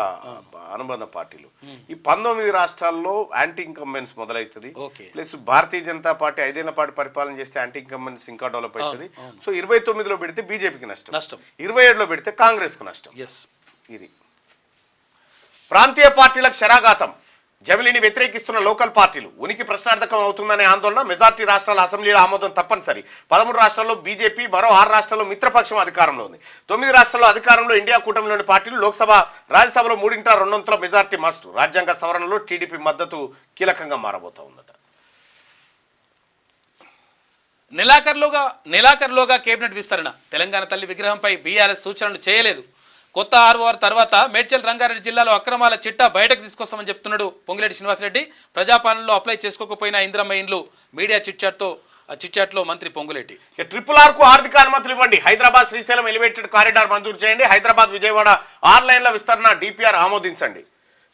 అనుబంధ పార్టీలు. ఈ 19 రాష్ట్రాల్లో యాంటీ ఇన్కంబెన్స్ మొదలవుతుంది. ప్లస్ భారతీయ జనతా పార్టీ 5 ఏళ్ల పాటు పరిపాలన చేస్తే యాంటీ ఇన్కంబెన్స్ ఇంకా డెవలప్ అవుతుంది. సో 29లో పెడితే బీజేపీకి నష్టం, 27లో పెడితే కాంగ్రెస్ కు నష్టం. ఇది ప్రాంతీయ పార్టీలకు శరాఘాతం. జమిలీని వ్యతిరేకిస్తున్న లోకల్ పార్టీలు ఉనికి ప్రశ్నార్థకం అవుతుందనే ఆందోళన. మెజార్టీ రాష్ట్రాల అసెంబ్లీల ఆమోదం తప్పనిసరి. 13 రాష్ట్రాల్లో బీజేపీ, మరో 6 రాష్ట్రాల్లో మిత్రపక్షం అధికారంలో ఉంది. 9 రాష్ట్రాల్లో అధికారంలో ఇండియా కూటమిలోని పార్టీలు. లోక్సభ, రాజ్యసభలో 3/2 మెజార్టీ మస్ట్. రాజ్యాంగ సవరణలో టీడీపీ మద్దతు కీలకంగా మారబోతా ఉందట. నెలాఖరులోగా కేబినెట్ విస్తరణ. తెలంగాణ తల్లి విగ్రహంపై బీఆర్ఎస్ సూచనలు చేయలేదు. కొత్త ఆర్ఓఆర్ తర్వాత మేడ్చల్ రంగారెడ్డి జిల్లాలో అక్రమాల చిట్టా బయటకు తీసుకొస్తామని చెప్తున్నాడు పొంగులేటి శ్రీనివాసరెడ్డి. ప్రజాపాలనలో అప్లై చేసుకోకపోయినా ఇందిరమ్మ ఇండ్లు. మీడియా చిట్చాట్లో మంత్రి పొంగులేటి. RRR కు ఆర్థిక అనుమతులు ఇవ్వండి. హైదరాబాద్ శ్రీశైలం ఎలివేటెడ్ కారిడార్ మంజూరు చేయండి. హైదరాబాద్ విజయవాడ 6 లైన్ల విస్తరణ డిపిఆర్ ఆమోదించండి.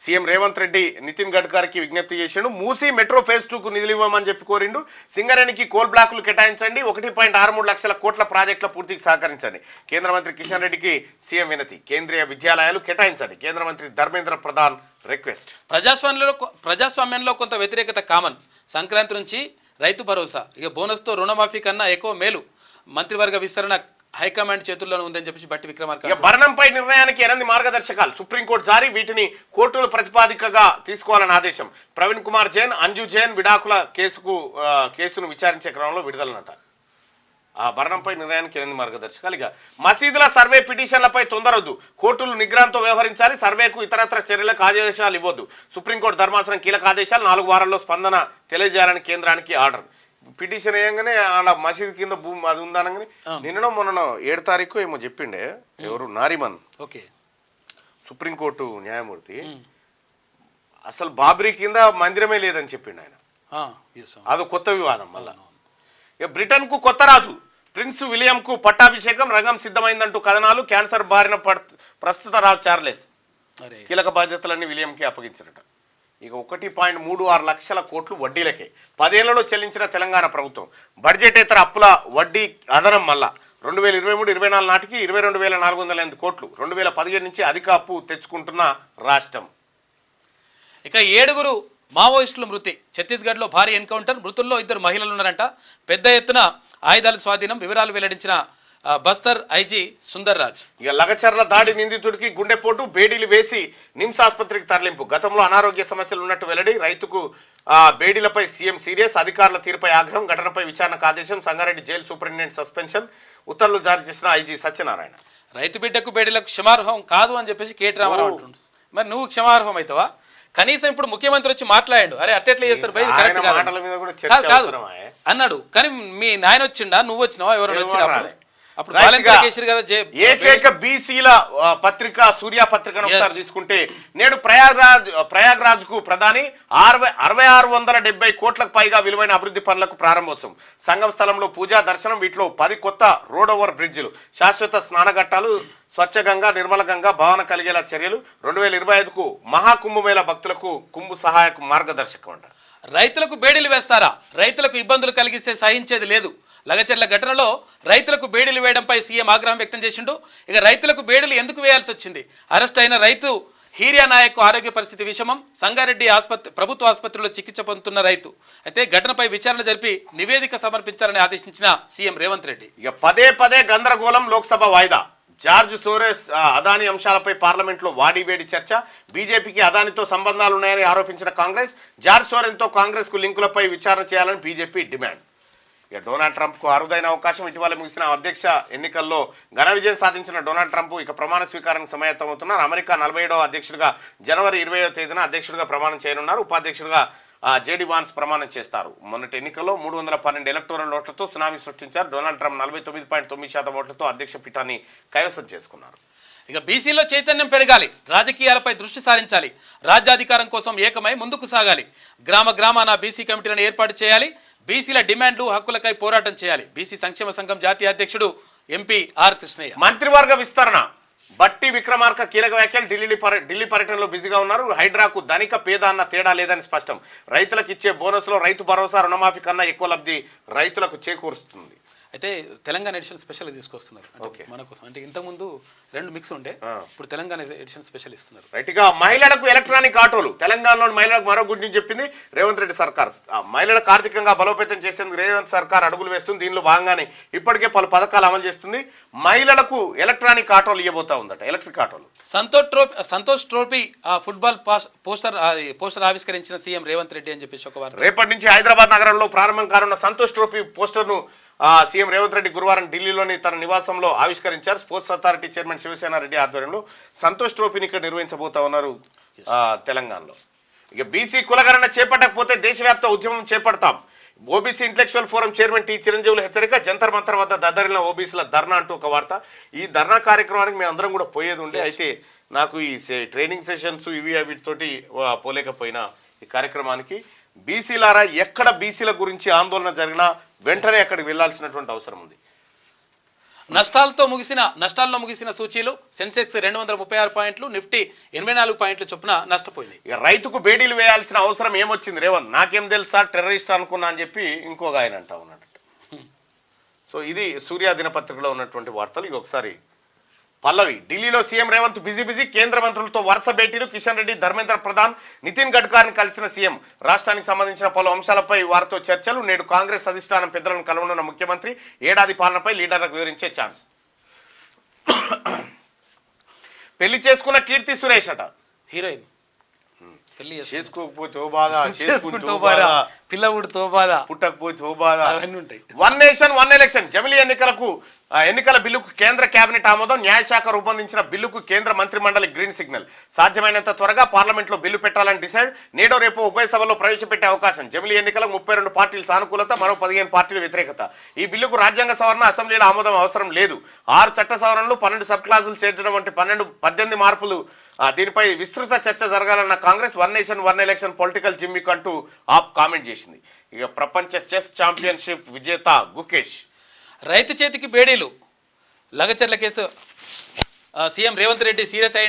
సీఎం రేవంత్ రెడ్డి నితిన్ గడ్కరీకి విజ్ఞప్తి చేసిండు. మూసీ మెట్రో ఫేజ్ 2కు నిధులు ఇవ్వమని చెప్పి కోరిండు. సింగరేణికి కోల్ బ్లాకులు కేటాయించండి. 1.63 లక్షల కోట్ల ప్రాజెక్టుల పూర్తికి సహకరించండి. కేంద్ర మంత్రి కిషన్ రెడ్డికి సీఎం వినతి. కేంద్రీయ విద్యాలయాలు కేటాయించండి. కేంద్ర మంత్రి ధర్మేంద్ర ప్రధాన్ రిక్వెస్ట్. ప్రజాస్వామ్యంలో కొంత వ్యతిరేకత కామన్. సంక్రాంతి నుంచి రైతు భరోసా, ఇక బోనస్తో రుణమాఫీ కన్నా ఎక్కువ మేలు. మంత్రివర్గ విస్తరణ హైకమాండ్ చేతుల్లోనే ఉందని చెప్పి బట్టి విక్రమార్క. భరణంపై నిర్ణయానికి 8 మార్గదర్శకాలు సుప్రీంకోర్టు జారీ. వీటిని కోర్టుల ప్రతిపాదికగా తీసుకోవాలని ఆదేశం. ప్రవీణ్ కుమార్ జైన్, అంజు జైన్ విడాకుల కేసును విచారించే క్రమంలో విడుదలనట. ఆ భరణంపై నిర్ణయానికి 8 మార్గదర్శకాలు. ఇక మసీదుల సర్వే పిటిషన్లపై తొందరొద్దు. కోర్టులు నిగ్రహంతో వ్యవహరించాలి. సర్వేకు ఇతరత్ర చర్యలకు ఆదేశాలు ఇవ్వద్దు. సుప్రీంకోర్టు ధర్మాసనం కీలక ఆదేశాలు. 4 వారాల్లో స్పందన తెలియజేయాలని కేంద్రానికి ఆర్డర్. పిటిషన్ వేయంగానే ఆడ మసీదు కింద భూమి అది ఉందనగానే నిన్న మొన్న 7 తారీఖు ఏమో చెప్పిండే ఎవరు నారిమన్ సుప్రీంకోర్టు న్యాయమూర్తి, అసలు బాబ్రీ కింద మందిరమే లేదని చెప్పిండు ఆయన. అదో కొత్త వివాదం. మళ్ళా ఇక బ్రిటన్ కు కొత్త రాజు. ప్రిన్స్ విలియం కు పట్టాభిషేకం. రంగం సిద్ధమైందంటూ కథనాలు. క్యాన్సర్ బారిన ప్రస్తుత రాజు చార్లెస్. కీలక బాధ్యతలన్నీ విలియంకి అప్పగించారట. ఇక 1.36 లక్షల కోట్లు వడ్డీలకే 10 ఏళ్లలో చెల్లించిన తెలంగాణ ప్రభుత్వం. బడ్జెటేతర అప్పుల వడ్డీ అదనం. మళ్ళా 2023-24 నాటికి 22,408 కోట్లు. 2017 నుంచి అధిక అప్పు తెచ్చుకుంటున్న రాష్ట్రం. ఇక 7 మావోయిస్టుల మృతి. ఛత్తీస్గఢ్లో భారీ ఎన్కౌంటర్. మృతుల్లో 2 మహిళలు ఉన్నారంట. పెద్ద ఎత్తున ఆయుధాల స్వాధీనం. వివరాలు వెల్లడించిన బస్తర్ ఐజీ సుందర్ రాజ్. ఇక లగచర్ల దాడి నిందితుడికి గుండెపోటు. బేడీలు వేసి నిమ్స్ ఆసుపత్రికి తరలింపు. గతంలో అనారోగ్య సమస్యలు ఉన్నట్టు వెల్లడి. రైతుకు బేడీలపై సీఎం సీరియస్. అధికారుల తీరుపై ఆగ్రహం. ఘటనపై విచారణకు ఆదేశం. Sangareddy jail superintendent suspension. ఉత్తర్వులు జారీ చేసిన ఐజీ సత్యనారాయణ. రైతు బిడ్డకు బేడీలకు క్షమార్హం కాదు అని చెప్పేసి కేటీ రామారావు అంటుండు. మరి నువ్వు క్షమార్హం అవుతావా? కనీసం ఇప్పుడు ముఖ్యమంత్రి వచ్చి మాట్లాడాడు. అరే అట్టెట్లా చేస్తారు కాదు అన్నాడు. కానీ మీ నాయన వచ్చిండా, నువ్వు వచ్చినావా, ఎవరైనా వచ్చినప్పుడు? ఏకైక బీసీల పత్రిక సూర్య పత్రికను ఒకసారి తీసుకుంటే నేడు ప్రయాగ్రాజ్ కు ప్రధాని 6,670 కోట్లకు పైగా విలువైన అభివృద్ధి పనులకు ప్రారంభోత్సవం. సంగం స్థలంలో పూజా దర్శనం. వీటిలో 10 కొత్త రోడ్ ఓవర్ బ్రిడ్జిలు, శాశ్వత స్నానఘట్టాలు, స్వచ్ఛగంగా నిర్మలగంగా భావన కలిగేలా చర్యలు. 2025కు మహాకుంభమేళ భక్తులకు కుంభు సహాయక మార్గదర్శకం అంట. రైతులకు బేడీలు వేస్తారా? రైతులకు ఇబ్బందులు కలిగిస్తే సహించేది లేదు. లగచర్ల ఘటనలో రైతులకు బేడీలు వేయడంపై సీఎం ఆగ్రహం వ్యక్తం చేసిండు. ఇక రైతులకు బేడీలు ఎందుకు వేయాల్సి వచ్చింది? అరెస్ట్ అయిన రైతు హీరియా నాయక్ ఆరోగ్య పరిస్థితి విషమం. సంగారెడ్డి ప్రభుత్వ ఆసుపత్రిలో చికిత్స పొందుతున్న రైతు. అయితే ఘటనపై విచారణ జరిపి నివేదిక సమర్పించాలని ఆదేశించిన సీఎం రేవంత్ రెడ్డి. ఇక పదే గందరగోళం, లోక్సభ వాయిదా. జార్జ్ సోరెస్ అదానీ అంశాలపై పార్లమెంట్లో వాడివేడి చర్చ. బీజేపీకి అదానితో సంబంధాలు ఉన్నాయని ఆరోపించిన కాంగ్రెస్, జార్జ్ సోరెన్తో కాంగ్రెస్ కు లింకులపై విచారణ చేయాలని బీజేపీ డిమాండ్. ఇక డొనాల్డ్ ట్రంప్ కు అరుదైన అవకాశం. ఇటీవల ముగిసిన అధ్యక్ష ఎన్నికల్లో ఘన విజయం సాధించిన డొనాల్డ్ ట్రంప్ ఇక ప్రమాణ స్వీకారానికి సమాయత్తమవుతున్నారు. అమెరికా 47వ అధ్యక్షుడిగా జనవరి 20వ తేదీన అధ్యక్షుడిగా ప్రమాణం చేయనున్నారు. ఉపాధ్యక్షుడిగా జేడీ వాన్స్ ప్రమాణం చేస్తారు. మొన్నటి ఎన్నికల్లో 312 ఎలక్టోరల్ ఓట్లతో సునామీ సృష్టించారు. డొనాల్డ్ ట్రంప్ 49.9% ఓట్లతో అధ్యక్ష పీఠాన్ని కైవసం చేసుకున్నారు. ఇక బీసీలో చైతన్యం పెరగాలి, రాజకీయాలపై దృష్టి సారించాలి, రాజ్యాధికారం కోసం ఏకమై ముందుకు సాగాలి, గ్రామాన బీసీ కమిటీలను ఏర్పాటు చేయాలి, బీసీల డిమాండ్లు హక్కులకై పోరాటం చేయాలి. బీసీ సంక్షేమ సంఘం జాతీయ అధ్యక్షుడు ఎంపీ ఆర్ కృష్ణయ్య. మంత్రివర్గ విస్తరణ. బట్టి విక్రమార్క కీలక వ్యాఖ్యలు. ఢిల్లీ పర్యటనలో బిజీగా ఉన్నారు. హైడ్రాకు ధనిక పేద అన్న తేడా లేదని స్పష్టం. రైతులకు ఇచ్చే బోనస్లో రైతు భరోసా రుణమాఫీ కన్నా ఎక్కువ లబ్ధి రైతులకు చేకూరుస్తుంది. అయితే తెలంగాణ ఎడిషన్ స్పెషల్ తీసుకొస్తున్నారు మన కోసం. అంటే ఇంతకుముందు 2 మిక్స్ ఉండే, ఇప్పుడు తెలంగాణ ఎడిషన్ స్పెషల్ ఇస్తున్నారు. రైట్ గా మహిళలకు ఎలక్ట్రానిక్ ఆటోలు. తెలంగాణలోని మహిళలకు మరో గుడ్ న్యూస్ చెప్పింది రేవంత్ రెడ్డి సర్కార్. మహిళలకు ఆర్థికంగా బలోపేతం చేసేందుకు రేవంత్ సర్కార్ అడుగులు వేస్తుంది. దీనిలో భాగంగానే ఇప్పటికే పలు పథకాలు అమలు చేస్తుంది. మహిళలకు ఎలక్ట్రానిక్ ఆటోలు ఇవ్వబోతా ఉందట, ఎలక్ట్రిక్ ఆటోలు. సంతోష్ ట్రోఫీ ఫుట్బాల్ పోస్టర్ ఆవిష్కరించిన సీఎం రేవంత్ రెడ్డి అని చెప్పేసి ఒక వార్త. రేపటి నుంచి హైదరాబాద్ నగరంలో ప్రారంభం కానున్న సంతోష్ ట్రోఫీ పోస్టర్ను సీఎం రేవంత్ రెడ్డి గురువారం ఢిల్లీలోని తన నివాసంలో ఆవిష్కరించారు. Sports authority chairman Shivasena Reddy ఆధ్వర్యంలో సంతోష్ ట్రోఫీని ఇక్కడ నిర్వహించబోతా ఉన్నారు తెలంగాణలో. ఇక బీసీ కులగణన చేపట్టకపోతే దేశవ్యాప్త ఉద్యమం చేపడతాం. OBC intellectual forum chairman T చిరంజీవుల హెచ్చరిక. జంతర్ మంతర్ వద్ద దద్దరిన ఓబీసీల ధర్నా అంటూ ఒక వార్త. ఈ ధర్నా కార్యక్రమానికి మేము అందరం కూడా పోయేది ఉండే, అయితే నాకు ఈ ట్రైనింగ్ సెషన్స్ ఇవి వీటితోటి పోలేకపోయినా ఈ కార్యక్రమానికి. బీసీలారా, ఎక్కడ బీసీల గురించి ఆందోళన జరిగినా వెంటనే అక్కడికి వెళ్లాల్సినటువంటి అవసరం ఉంది. నష్టాల్లో ముగిసిన సూచీలు. సెన్సెక్స్ 236 పాయింట్లు, నిఫ్టీ 84 పాయింట్ల చొప్పున నష్టపోయింది. ఇక రైతుకు బేడీలు వేయాల్సిన అవసరం ఏమొచ్చింది రేవంత్? నాకేం తెలుసా, టెర్రరిస్ట్ అనుకున్నా అని చెప్పి ఇంకొక ఆయన అంటా ఉన్నాడు. సో ఇది సూర్య దినపత్రికలో ఉన్నటువంటి వార్తలు. ఇక ఒకసారి పల్లవి. ఢిల్లీలో సీఎం రేవంత్ బిజీ. కేంద్ర మంత్రులతో వరుస భేటీలు. కిషన్ రెడ్డి, ధర్మేంద్ర ప్రధాన్, నితిన్ గడ్కరీని కలిసిన సీఎం. రాష్ట్రానికి సంబంధించిన పలు అంశాలపై వారితో చర్చలు. నేడు కాంగ్రెస్ అధిష్టానం పెద్దలను కలవనున్న ముఖ్యమంత్రి. ఏడాది పాలనపై లీడర్లకు వివరించే ఛాన్స్. పెళ్లి చేసుకున్న కీర్తి సురేష్ అట హీరోయిన్. చేసుకోకపోతే ఓ బాధ, చేసుకుంటూ పిల్ల ఊడితో బాధ, పుట్టకపోతే ఓ బాధ. అవన్నీ ఉంటాయి. 1 నేషన్ 1 ఎలక్షన్. జమిలీ ఎన్నికల బిల్లుకు కేంద్ర కేబినెట్ ఆమోదం. న్యాయశాఖ రూపొందించిన బిల్లుకు కేంద్ర మంత్రిమండలి గ్రీన్ సిగ్నల్. సాధ్యమైనంత త్వరగా పార్లమెంట్లో బిల్లు పెట్టాలని డిసైడ్. నేడో రేపు ఉభయ సభలో ప్రవేశపెట్టే అవకాశం. జమిలీ ఎన్నికలకు 32 పార్టీలు సానుకూలత, మరో 15 పార్టీలు వ్యతిరేకత. ఈ బిల్లుకు రాజ్యాంగ సవరణ, అసెంబ్లీలో ఆమోదం అవసరం లేదు. 6 చట్ట సవరణలు, 12 సబ్ క్లాజులు చేర్చడం వంటి 18 మార్పులు. దీనిపై విస్తృత చర్చ జరగాలన్న Congress. 1 nation 1 election political gimmick అంటూ ఆప్ కామెంట్ చేసింది. ఇక ప్రపంచ చెస్ ఛాంపియన్షిప్ విజేత గుకేష్. రైతు చేతికి బేడీలు. Lagacharla case CM Revanth Reddy serious అయ్యిండు.